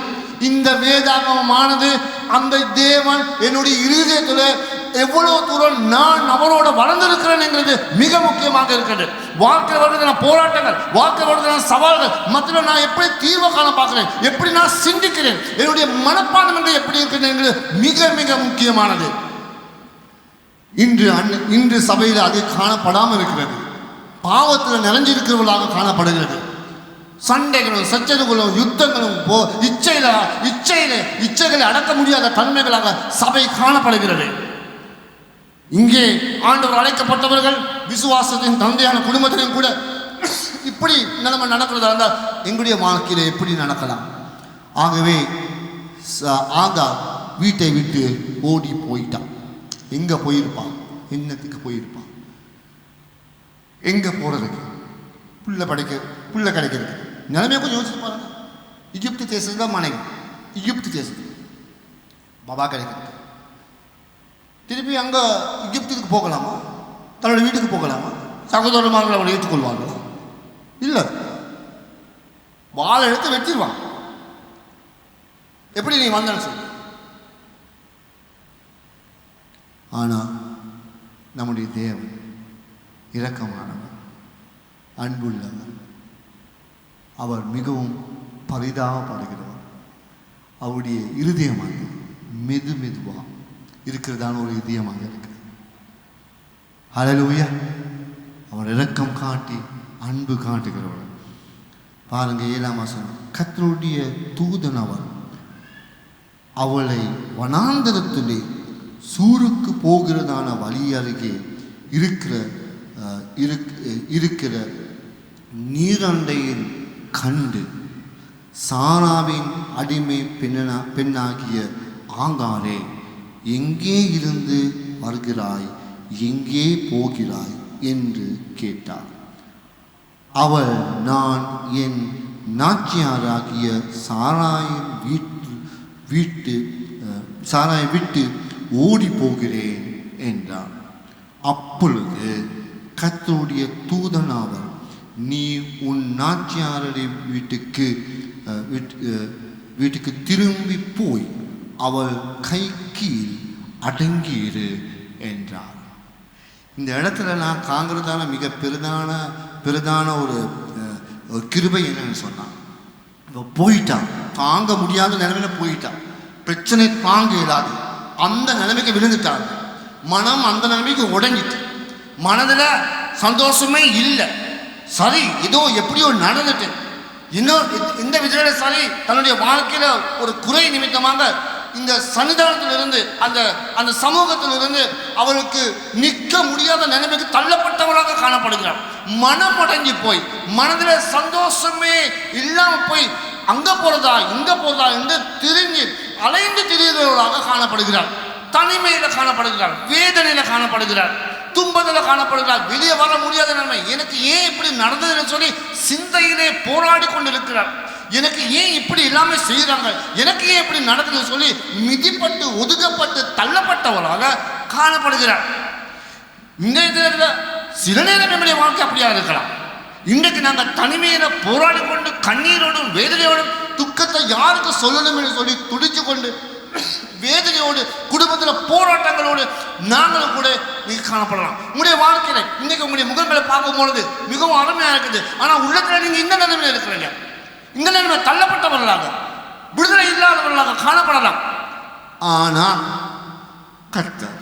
இந்த வேதாகமமானது அந்த தேவன் என்னுடைய இருதயத்தில் எவ்வளவு தூரம் நான் அவரோட வளர்ந்திருக்கிறேன் என்கிறது மிக முக்கியமாக இருக்கிறது. வாழ்க்கை வருகிற போராட்டங்கள், வாழ்க்கை வருகிற சவால்கள் மத்தியில் நான் எப்படி தீர்வு காண பார்க்கிறேன், எப்படி நான் சிந்திக்கிறேன், என்னுடைய மனப்பான்மை என்று எப்படி இருக்கிறேன் என்கிறது மிக மிக முக்கியமானது. இன்று சபையில் அது காணப்படாமல் இருக்கிறது. பாவத்தில் நிறைஞ்சிருக்கிறவர்களாக காணப்படுகிறது. சண்டைகளும் சச்சரவுகளும் யுத்தங்களும் இச்சைகளை அடக்க முடியாத தன்மைகளாக சபை காணப்படுகிறது. இங்கே ஆண்டவர் அழைக்கப்பட்டவர்கள் விசுவாசத்தின் தந்தையான குடும்பத்திலும் கூட இப்படி நிலைமை நடக்கிறதா இருந்தால் எங்களுடைய வாழ்க்கையில எப்படி நடக்கலாம்? ஆகவே ஆகா வீட்டை விட்டு ஓடி போயிட்டான். எங்க போயிருப்பான்? என்னத்துக்கு போயிருப்பான்? எங்க போறதுக்கு? புள்ள கிடைக்கிறது. நிலைமையை கொஞ்சம் யோசிச்சு பாருங்க. எகிப்து தேசத்துல தான் மனைவி, எகிப்து தேசத்து பாபா கிடைக்கிறது. திருப்பி அங்க எகிப்துக்கு போகலாமா? தன்னோட வீட்டுக்கு போகலாமா? சகோதரமார்கள் அவளை ஏற்றுக்கொள்வார்களா? இல்லை, வாழை எடுத்து வெட்டிடுவாங்க. எப்படி நீ வந்தன்னு சொல்லு. ஆனா நம்முடைய தேவன் இரக்கமானவர், அன்புள்ளவர். அவர் மிகவும் பரிதாபப்படுகிறவர். அவருடைய இருதயமானது மெதுவா இருக்கிறதான ஒரு இதயமாக இருக்கிறது. ஹல்லேலூயா. அவர் இரக்கம் காட்டி அன்பு காட்டுகிறவர். பாருங்க 7ஆம் வசனம். கர்த்தருடைய தூதன் அவளை வனாந்தரத்திலே சூருக்கு போகிறதான வழி அருகே இருக்கிற நீரண்டையில் கண்டு சாராவின் அடிமை பெண்ணாகிய ஆங்காரே, எங்கே இருந்து வருகிறாய், எங்கே போகிறாய் என்று கேட்டார். அவள், நான் என் நாச்சியாராகிய சாராயை விட்டு ஓடி போகிறேன் என்றார். அப்பொழுது கர்த்தருடைய தூதன் அவர், நீ உன் நாச்சியாருடைய வீட்டுக்கு திரும்பி போய் அவள் கை கீழ் அடங்கியிரு என்றார். இந்த இடத்துல நான் காண்கிறதான மிக பெரிதான ஒரு கிருபை என்னன்னு சொன்னான். போயிட்டான், தாங்க முடியாத நிலைமையில போயிட்டான். பிரச்சனை தாங்க இயலாது, அந்த நிலைமைக்கு விழுந்துட்டாங்க. மனம் அந்த நிலைமைக்கு உடஞ்சிட்டு, மனதில் சந்தோஷமே இல்லை. சரி, ஏதோ எப்படியோ நடந்துட்டு, இன்னும் இந்த விதத்துல சரி தன்னுடைய வாழ்க்கையில ஒரு குறை நிமித்தமாக இந்த சன்னிதானத்திலிருந்து அந்த சமூகத்திலிருந்து அவளுக்கு நிற்க முடியாத நிலைமைக்கு தள்ளப்பட்டவளாக காணப்படுகிறார். மனம் அடங்கி போய் மனதில் சந்தோஷமே இல்லாம போய் அங்க போறதா இங்க போறதா என்று அலைந்து திரிகிறவர்களாக காணப்படுகிறார். தனிமையில காணப்படுகிறார், வேதனையில காணப்படுகிறார், துன்பத்தில காணப்படுகிறார். வெளியே வர முடியாத நிலைமை. எனக்கு ஏன் இப்படி நடந்ததுன்னு சொல்லி சிந்தையிலே போராடி கொண்டிருக்கிறார். எனக்கு ஏன் இப்படி எல்லாமே செய்யறாங்க, எனக்கு ஏன் இப்படி நடக்குதுன்னு சொல்லி மிதிப்பட்டு ஒதுக்கப்பட்டு தள்ளப்பட்டவளாக காணப்படுகிறார். இந்த சில நேரம் நம்முடைய வாழ்க்கை அப்படியா இருக்கலாம். இன்றைக்கு நாங்கள் தனிமையில போராடி கொண்டு கண்ணீரோடும் வேதனையோடும் துக்கத்தை யாருக்கு சொல்லணும் என்று சொல்லி துடிச்சு கொண்டு வேதனையோடு குடும்பத்தில் போராட்டங்களோடு நாங்களும் கூட நீங்க காணப்படலாம். உங்களுடைய வாழ்க்கையில இன்னைக்கு உங்களுடைய முகங்களை பார்க்கும் பொழுது மிகவும் அருமையா இருக்குது. ஆனா உள்ளத்துல நீங்க இந்த நிலைமையில இருக்கிறீங்க. இந்த நிலைமை தள்ளப்பட்டவர்களாக, விடுதலை இல்லாதவர்களாக காணப்படலாம். ஆனா கர்த்தர்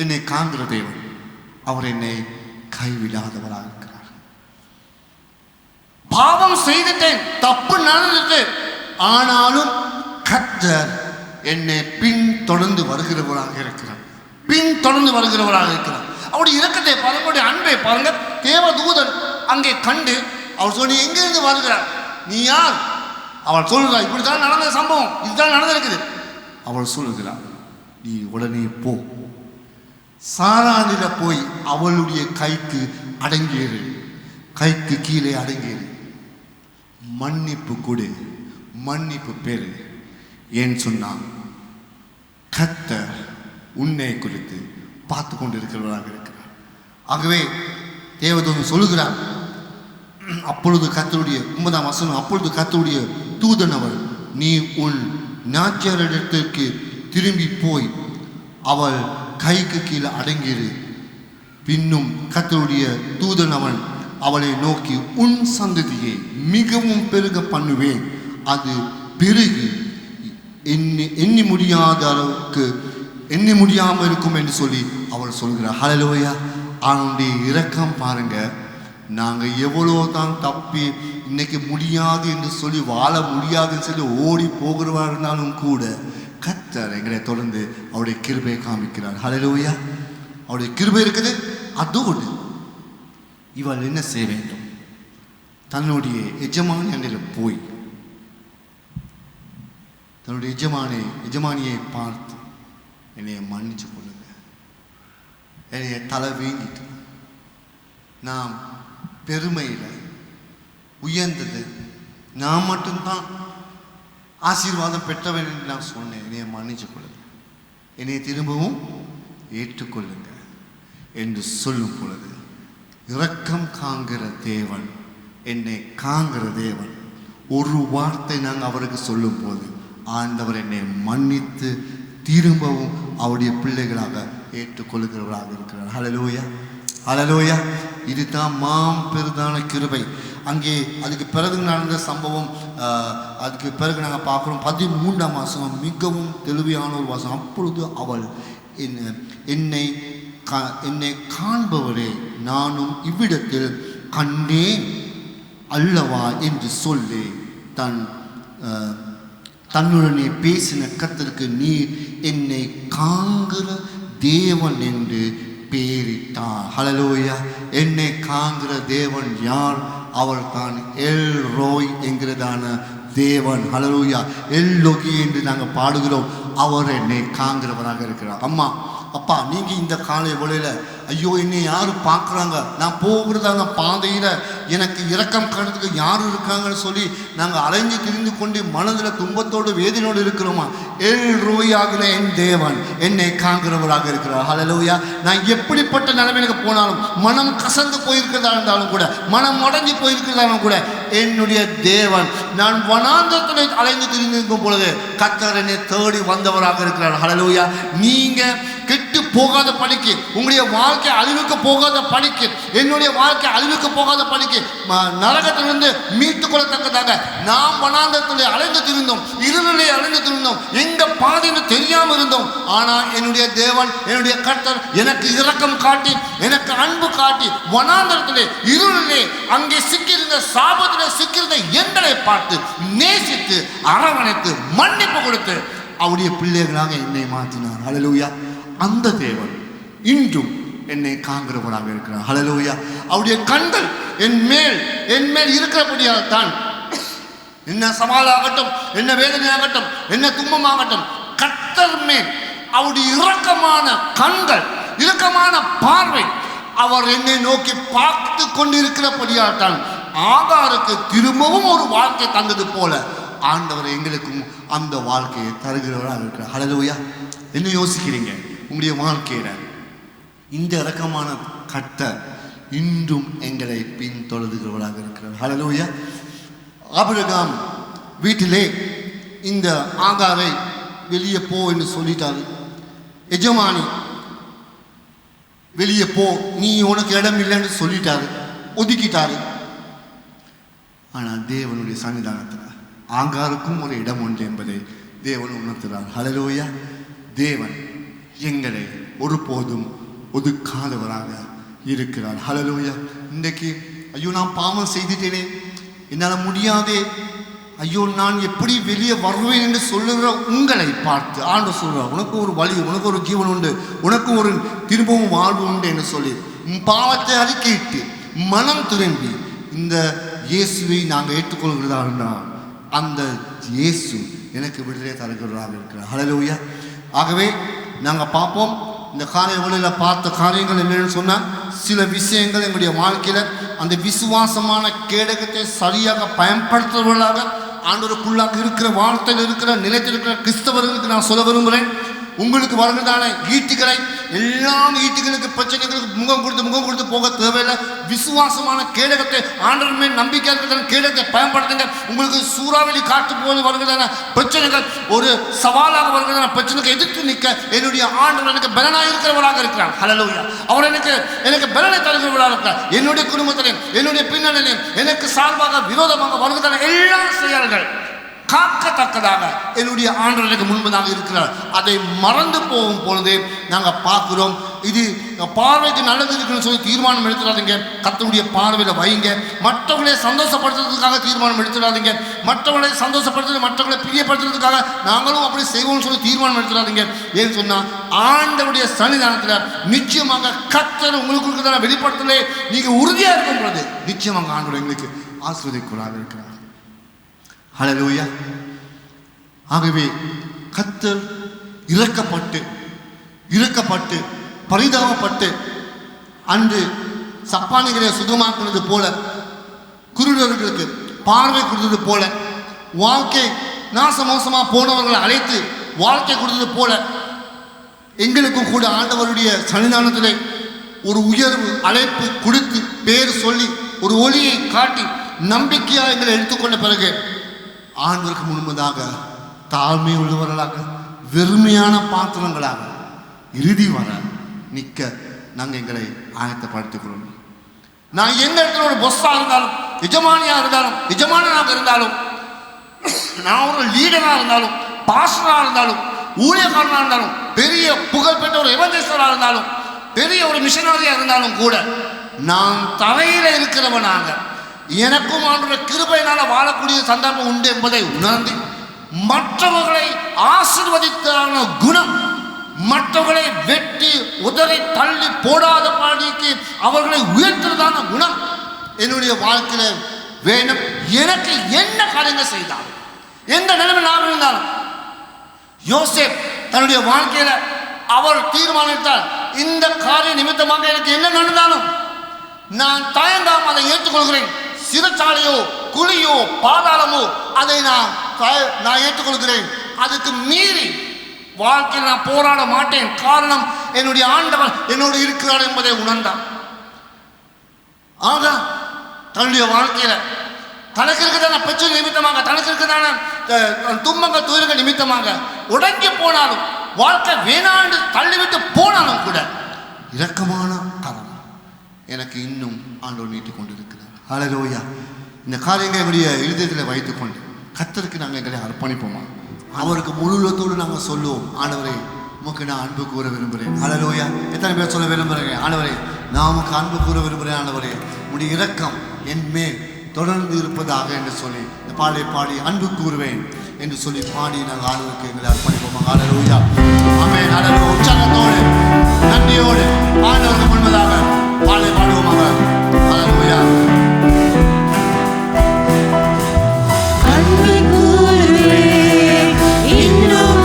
என்னை காண்கிற தேவன், அவர் என்னை கைவிடாதவராக இருக்கிறார். பாவம் செய்துட்டேன், தப்பு நடந்துட்டு, ஆனாலும் கர்த்தர் என்னை பின்தொடர்ந்து வருகிறவராக இருக்கிறார். அவருடைய இரக்கத்தை பாருங்க, அவருடைய அன்பை பாருங்க. தேவதூதன் அங்கே கண்டு அவர் சொல்லி எங்கிருந்து வருகிறார், நீ யார்? அவள் சொல்லுகிறார், இப்படித்தான் நடந்த சம்பவம், இதுதான் நடந்திருக்குது. அவள் சொல்லுகிறார், நீ உடனே போ, சாரானில போய் அவளுடைய கைக்கு அடங்கியது, கைக்கு கீழே அடங்கியது, மன்னிப்பு கொடு, மன்னிப்பு பெறு. ஏன் சொன்னான்? கர்த்தர் உன்னை குறித்து பார்த்து கொண்டு இருக்கிறவராக இருக்கிறார். ஆகவே தேவதூதன் சொல்லுகிறார், அப்பொழுது கர்த்தருடைய 9ஆம் வசனம், அப்பொழுது கர்த்தருடைய தூதன் அவர், நீ உன் நாச்சியாரிடத்திற்கு திரும்பி போய் அவள் கைக்கு கீழே அடங்கியிரு. பின்னும் கர்த்தருடைய தூதன் அவன் அவளை நோக்கி, உன் சந்ததியை மிகவும் பெருக பண்ணுவேன், அது பெருகி எண்ணி முடியாத அளவுக்கு எண்ணி முடியாமல் இருக்கும் என்று சொல்லி அவள் சொல்கிறார். ஹல்லேலூயா. அவனுடைய இரக்கம் பாருங்க, நாங்கள் எவ்வளோ தான் தப்பி இன்னைக்கு முடியாது என்று சொல்லி வாழ முடியாதுன்னு சொல்லி ஓடி போகிறவா இருந்தாலும் கூட கர்த்தர் எங்களை தொடர்ந்து அவருடைய கிருபையை காமிக்கிறார். ஹல்லேலூயா. அவருடைய கிருபை இருக்குது. அதோடு இவள் என்ன செய்ய வேண்டும்? தன்னுடைய எஜமானி அண்டையில் போய் தன்னுடைய எஜமானியை பார்த்து என்னைய மன்னிச்சு கொள்ளுங்க, என்னைய தலை வீங்கிட்டு நாம் பெருமையில் உயர்ந்தது நான் மட்டும்தான் ஆசீர்வாதம் பெற்றவன் என்று நான் சொன்னேன், என்னைய மன்னிச்சு கொள்ளுங்க, என்னைய திரும்பவும் ஏற்றுக்கொள்ளுங்க என்று சொல்லும் பொழுது இரக்கம் காண்கிற தேவன், என்னை காண்கிற தேவன், ஒரு வார்த்தை நாங்கள் அவருக்கு சொல்லும் போது ஆண்டவர் என்னை மன்னித்து திரும்பவும் அவருடைய பிள்ளைகளாக ஏற்றுக்கொள்கிறவராக இருக்கிறார். ஹல்லேலூயா, ஹல்லேலூயா. இதுதான் பெரிதான கிருபை. அங்கே அதுக்கு பிறகு நடந்த சம்பவம், அதுக்கு பிறகு நாங்கள் பார்க்குறோம் 13ஆம் வசனம், மிகவும் தெளிவான ஒரு வசனம். அப்பொழுது அவள் என்னை காண்பவரே நானும் இவ்விடத்தில் கண்டேன் அல்லவா என்று சொல்லி தன்னுடனே பேசின கர்த்தருக்கு நீர் என்னை காண்கிற தேவன் என்று பேரிட்டார். ஹல்லேலூயா. என்னை காண்கிற தேவன் யார்? அவர் தான் எல் ரோய் என்கிறதான தேவன். ஹல்லேலூயா. எல்லோகி என்று நாங்கள் பாடுகிறோம். அவர் என்னை காண்கிறவராக இருக்கிறார். அம்மா அப்பா, நீங்கள் இந்த காலை வேளையில் ஐயோ என்னை யார் பார்க்குறாங்க, நான் போகிறதாங்க பாதையில் எனக்கு இரக்கம் காட்டுறதுக்கு யார் இருக்காங்கன்னு சொல்லி நாங்கள் அலைஞ்சு திரிந்து கொண்டு மனதில் துன்பத்தோடு வேதனையோடு இருக்கிறோமா? எல் ரோயாகிற என் தேவன் என்னை காண்கிறவராக இருக்கிறார். ஹல்லேலூயா. நான் எப்படிப்பட்ட நிலைமைக்கு போனாலும், மனம் கசந்து போயிருக்கிறதா இருந்தாலும் கூட, மனம் உடஞ்சி போயிருக்கிறதாலும் கூட, என்னுடைய தேவன் நான் வனாந்தரத்தில் அலைந்து திரிந்திருக்கும் பொழுது கர்த்தர் என்னை தேடி வந்தவராக இருக்கிறார். ஹல்லேலூயா. நீங்கள் கெட்டு போகாத படிக்கு, உங்களுடைய வாழ்க்கை அழிவுக்கு போகாத படிக்கு, என்னுடைய வாழ்க்கை அழிவுக்கு போகாத படிக்கு, நரகத்திலிருந்து மீட்டுக் கொள்ளத்தக்கதாக நாம் வனாந்தரத்தில் அலைந்து திரிந்தோம், இருளிலே அலைந்து திரிந்தோம், எங்க பாதைன்னு தெரியாமல் இருந்தோம். ஆனால் என்னுடைய தேவன், என்னுடைய கர்த்தர் எனக்கு இரக்கம் காட்டி, எனக்கு அன்பு காட்டி, வனாந்தரத்திலே இருளிலே அங்கே சிக்கியிருந்த சாபத்திலே சிக்கியிருந்த எங்களை பார்த்து நேசித்து அரவணைத்து மன்னிப்பு கொடுத்து அவருடைய பிள்ளைகளாக என்னை மாற்றினார். ஹல்லேலூயா. அந்த தேவன் இன்றும் என்னை காண்கிறவராக இருக்கிறார். ஹல்லேலூயா. அவருடைய கண்கள் என் மேல் இருக்கிறபடியால் தான் என்ன சவாலாகட்டும், என்ன வேதனையாகட்டும், என்ன துன்பமாகட்டும், கர்த்தர் மேல் அவருடைய இரக்கமான கண்கள், இரக்கமான பார்வை அவர் என்னை நோக்கி பார்த்து கொண்டிருக்கிறபடியால் தான் ஆகாருக்கு திரும்பவும் ஒரு வாழ்க்கை தந்தது போல ஆண்டவர் எங்களுக்கும் அந்த வாழ்க்கையை தருகிறவராக இருக்கிறார். ஹல்லேலூயா. என்ன யோசிக்கிறீங்க? உங்களுடைய வாழ்க்கையில இந்த இரக்கமான கர்த்தர் இன்றும் எங்களை பின்தொடர்கிறவராக இருக்கிறார். ஹல்லேலூயா. ஆபிரகாம் வீட்டிலே இந்த ஆகாரை வெளியே போ என்று சொல்லிட்டாரு. எஜமானி வெளியே போ, நீ உனக்கு இடம் இல்லைன்னு சொல்லிட்டாரு, ஒதுக்கிட்டாரு. ஆனால் தேவனுடைய சன்னிதானத்தில் ஆகாருக்கும் ஒரு இடம் உண்டு என்பதை தேவன் உணர்த்துகிறார். ஹல்லேலூயா. தேவன் எங்களை ஒருபோதும் ஒதுக்காதவராக இருக்கிறார். ஹல்லேலூயா. இன்றைக்கு ஐயோ நான் பாவம் செய்துட்டேனே, என்னால் முடியாதே, ஐயோ நான் எப்படி வெளியே வருவேன் என்று சொல்லுகிற உங்களை பார்த்து ஆண்டவர் சொல்கிறார், உனக்கு ஒரு வழி, உனக்கு ஒரு ஜீவன் உண்டு, உனக்கு ஒரு திரும்பவும் வாழ்வு உண்டு என்று சொல்லி பாவத்தை அறிக்கையிட்டு மனம் திரும்பி இந்த இயேசுவை நாங்கள் ஏற்றுக்கொள்கிறதா இருந்தால் அந்த இயேசு எனக்கு விடுதலை தருகிறதாக இருக்கிறார். ஹல்லேலூயா. ஆகவே நாங்கள் பார்ப்போம், இந்த காலை வேளையில் பார்த்த காரியங்கள் என்னென்னு சொன்னால், சில விஷயங்கள் எங்களுடைய வாழ்க்கையில் அந்த விசுவாசமான கேடகத்தை சரியாக பயன்படுத்துவர்களாக ஆண்டவருக்குள்ளாக இருக்கிற வார்த்தையில் இருக்கிற நிலையத்தில் இருக்கிற கிறிஸ்தவர்களுக்கு நான் சொல்ல விரும்புகிறேன். உங்களுக்கு வருகிறதான ஈட்டிகளை, எல்லா ஈட்டிகளுக்கு பிரச்சனைகளுக்கு முகம் கொடுத்து போக தேவையில்லை. விசுவாசமான கேடகத்தை, ஆண்டவர் மேல் நம்பிக்கை இருக்கிறதான கேடகத்தை பயன்படுத்துங்க. உங்களுக்கு சூறாவளி காற்று போது வருகிறதான பிரச்சனைகள், ஒரு சவாலாக வருகிறதான பிரச்சனைக்கு எதிர்த்து நிற்க என்னுடைய ஆண்டவர் எனக்கு பலனாக இருக்கிறவராக இருக்கிறார். ஹல்லேலூயா. அவர் எனக்கு பலனை தருகிறவராக இருக்கிறார். என்னுடைய குடும்பத்திலையும் என்னுடைய பின்னணியிலையும் எனக்கு சார்பாக விரோதமாக வருகிறதான எல்லா செயல்கள் காக்கத்தக்கதாக என்னுடைய ஆண்டவர் எனக்கு முன்பதாக இருக்கிறார். அதை மறந்து போகும் பொழுதே நாங்கள் பார்க்கிறோம், இது பார்வைக்கு நல்லது இருக்குன்னு சொல்லி தீர்மானம் எடுத்துடாதீங்க. கர்த்தருடைய பார்வையில் வைங்க. மற்றவங்களை சந்தோஷப்படுத்துறதுக்காக தீர்மானம் எடுத்துடாதீங்க. மற்றவங்களை சந்தோஷப்படுத்துறது, மற்றவங்களை பிரியப்படுத்துறதுக்காக நாங்களும் அப்படி செய்வோம்னு சொல்லி தீர்மானம் எடுத்துடாதீங்க. ஏன்னு சொன்னால் ஆண்டவருடைய சன்னிதானத்தில் நிச்சயமாக கர்த்தர் உங்களுக்கு இருக்கிற வெளிப்படுத்தலே நீங்கள் உறுதியாக இருக்கும் பொழுது நிச்சயமாக ஆண்டவர் எங்களுக்கு ஆசீர்வதிக்குள்ளாக இருக்கிறார். ஹல்லேலூயா. ஆகவே கர்த்தர் இறக்கப்பட்டு பரிதாபப்பட்டு அன்று சப்பானிகளை சுகமாக்குறது போல, குருடர்களுக்கு பார்வை கொடுத்தது போல, வாழ்க்கை நாசமோசமாக போனவர்களை அழைத்து வாழ்க்கை கொடுத்தது போல எங்களுக்கும் கூட ஆண்டவருடைய சன்னிதானத்திலே ஒரு உயர்வு அழைப்பு கொடுத்து பேர் சொல்லி ஒரு ஒளியை காட்டி நம்பிக்கையாக எங்களை எடுத்துக்கொண்ட பிறகு ஆண்டவருக்கு முன்பதாக தாழ்மை உள்ளவர்களாக வெறுமையான பாத்திரங்களாக இறுதி வர நிற்க நாங்கள் எங்களை ஆயத்தப்படுத்திக்கிறோம். நான் எந்த இடத்துல ஒரு பொஸ்ஸாக இருந்தாலும், எஜமானியாக இருந்தாலும், எஜமானனாக இருந்தாலும், நான் ஒரு லீடராக இருந்தாலும், பாஸ்டராக இருந்தாலும், ஊழியக்காரனாக இருந்தாலும், பெரிய புகழ்பெற்ற ஒரு எவஞ்சலிஸ்டராக இருந்தாலும், பெரிய ஒரு மிஷனரியாக இருந்தாலும் கூட நான் தரையில் இருக்கிறவனாக எனக்கும் ஆண்டவருடைய கிருபையினால் வாழக்கூடிய சந்தர்ப்பம் உண்டு என்பதை உணர்ந்து மற்றவர்களை ஆசீர்வதித்தான குணம், மற்றவர்களை வெட்டி உதறி தள்ளி போடாத பாடிக்கு அவர்களை உயர்த்துறதான குணம் என்னுடைய வாழ்க்கையில் வேணும். எனக்கு என்ன காரியங்கள் செய்தாலும், எந்த நிலைமை நான் இருந்தாலும், யோசேப் தன்னுடைய வாழ்க்கையில் அவர் தீர்மானித்தார், இந்த காரிய நிமித்தமாக எனக்கு என்ன நடந்தாலும் நான் தயங்காமல் அதை ஏற்றுக்கொள்கிறேன். சிறைச்சாலையோ குழியோ பாதாளமோ அதை நான் ஏற்றுக்கொள்கிறேன். அதுக்கு மீறி வாழ்க்கையில் நான் போராட மாட்டேன். காரணம் என்னுடைய ஆண்டவர் என்னோடு இருக்கிறார் என்பதை உணர்ந்தான். ஆக தன்னுடைய வாழ்க்கையில தனக்கு இருக்கிறதான பிரச்சனை நிமித்தமாக, தனக்கு இருக்கிறதான துன்பங்கள் துயரங்கள் நிமித்தமாக உடங்கி போனாலும், வாழ்க்கை வேணாண்டு தள்ளிவிட்டு போனாலும் கூட இரக்கமான கரம் எனக்கு இன்னும் ஆண்டவர் நீட்டிக் கொண்டிருக்கிறார். ஹல்லேலூயா. இந்த காரியங்களை என்னுடைய இருதயத்தில் வைத்துக்கொண்டு கர்த்தருக்கு நாங்கள் எங்களை அர்ப்பணிப்போமா? அவருக்கு முழு உள்ளத்தோடு நாங்கள் சொல்லுவோம், ஆண்டவரே உமக்கு நான் அன்பு கூற விரும்புகிறேன். ஹல்லேலூயா. எத்தனை பேர் சொல்ல விரும்புகிறேன்? ஆண்டவரே நான் உமக்கு அன்பு கூற விரும்புகிறேன். ஆண்டவரே உடைய இரக்கம் என் மேல் தொடர்ந்து இருப்பதாக என்று சொல்லி இந்த பாடலை பாடி அன்பு கூறுவேன் என்று சொல்லி பாடி நாங்கள் ஆண்டவருக்கு எங்களை அர்ப்பணிப்போமா? ஹல்லேலூயா. ஆமென். ஹல்லேலூயா. உற்சாகத்தோடு நன்றியோடு ஆண்டவருக்கு முன்பதாக பாடலை பாடுவோமாக. ஹல்லேலூயா. இன்னும்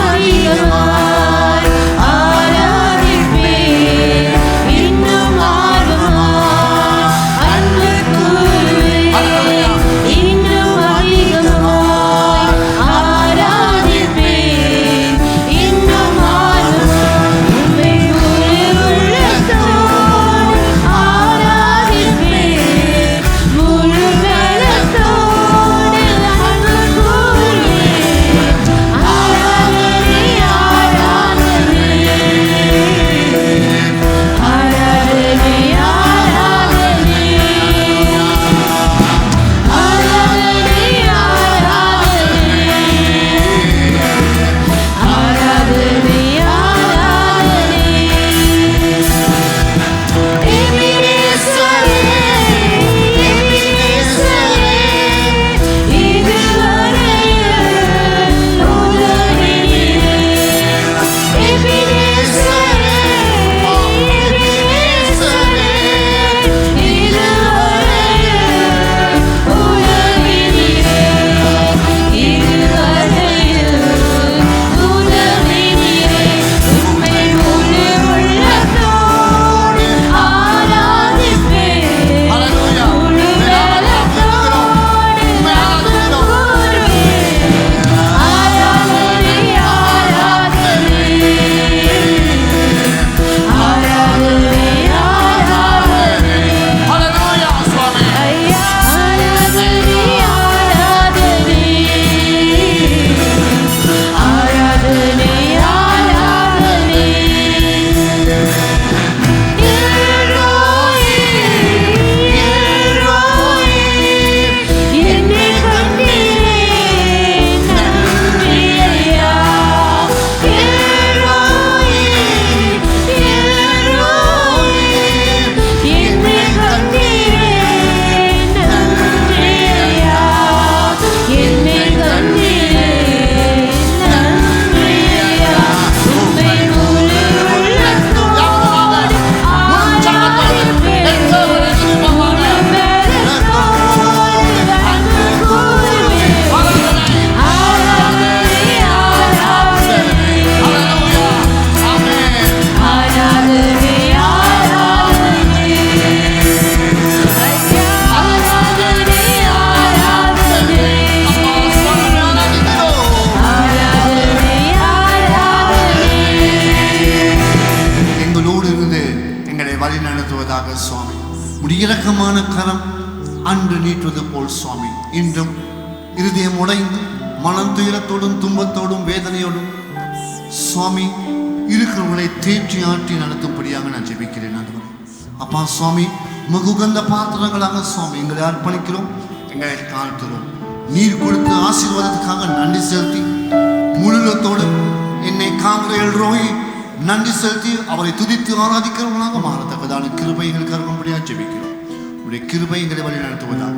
வழிநடத்துவதாக சுவாமி. உடைய இரக்கமான கரம் அன்று நீட்டுவது போல் சுவாமி இன்றும் இருதயம் உடைந்து மனம் துயரத்தோடும் துன்பத்தோடும் வேதனையோடும் சுவாமி இருக்கிறவர்களை தேற்றி ஆற்றி நடத்தும்படியாக நான் ஜெபிக்கிறேன். அப்பா சுவாமி உகந்த பாத்திரங்களாக சுவாமி எங்களை அர்ப்பணிக்கிறோம், எங்களை தாழ்த்துறோம். நீர் கொடுத்த ஆசீர்வாதத்துக்காக நன்றி செலுத்தி முழுவத்தோடு என்னை காங்கிற எழுறோய் நன்றி செலுத்தி அவரை துதித்து ஆராதிக்கிறவங்களாக மாறத்தக்கதான கிருபை எங்களுக்கு அருளும்படியாக ஜெபிக்கிறோம். உடைய கிருபை எங்களை வழி நடத்துவதாக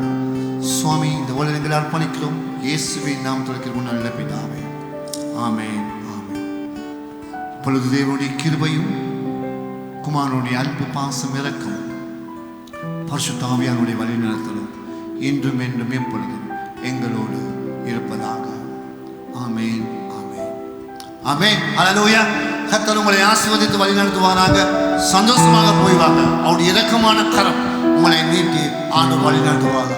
சுவாமி இந்த உலக எங்களை அர்ப்பணிக்கிறோம். இயேசுவின் நாமத்தில் கிருபை நல்ல பிதாவே, ஆமென். இப்பொழுது தேவனுடைய கிருபையும் குமாரனுடைய அன்பு பாசம் இரக்கம் பரிசுத்த ஆவியானுடைய வழிநடத்தலும் இன்றும் என்றும் எப்பொழுதும் எங்களோடு இருப்பதாக. ஆமென், ஆமென், ஆமென். அல்லேலூயா. கர்த்தர் உங்களை ஆசீர்வதித்து வழிநடத்துவாராக. சந்தோஷமாக போய்வாங்க. அவருடைய இரக்கமான கரம் உங்களை நீட்டி ஆண்டு வழிநடத்துவாங்க.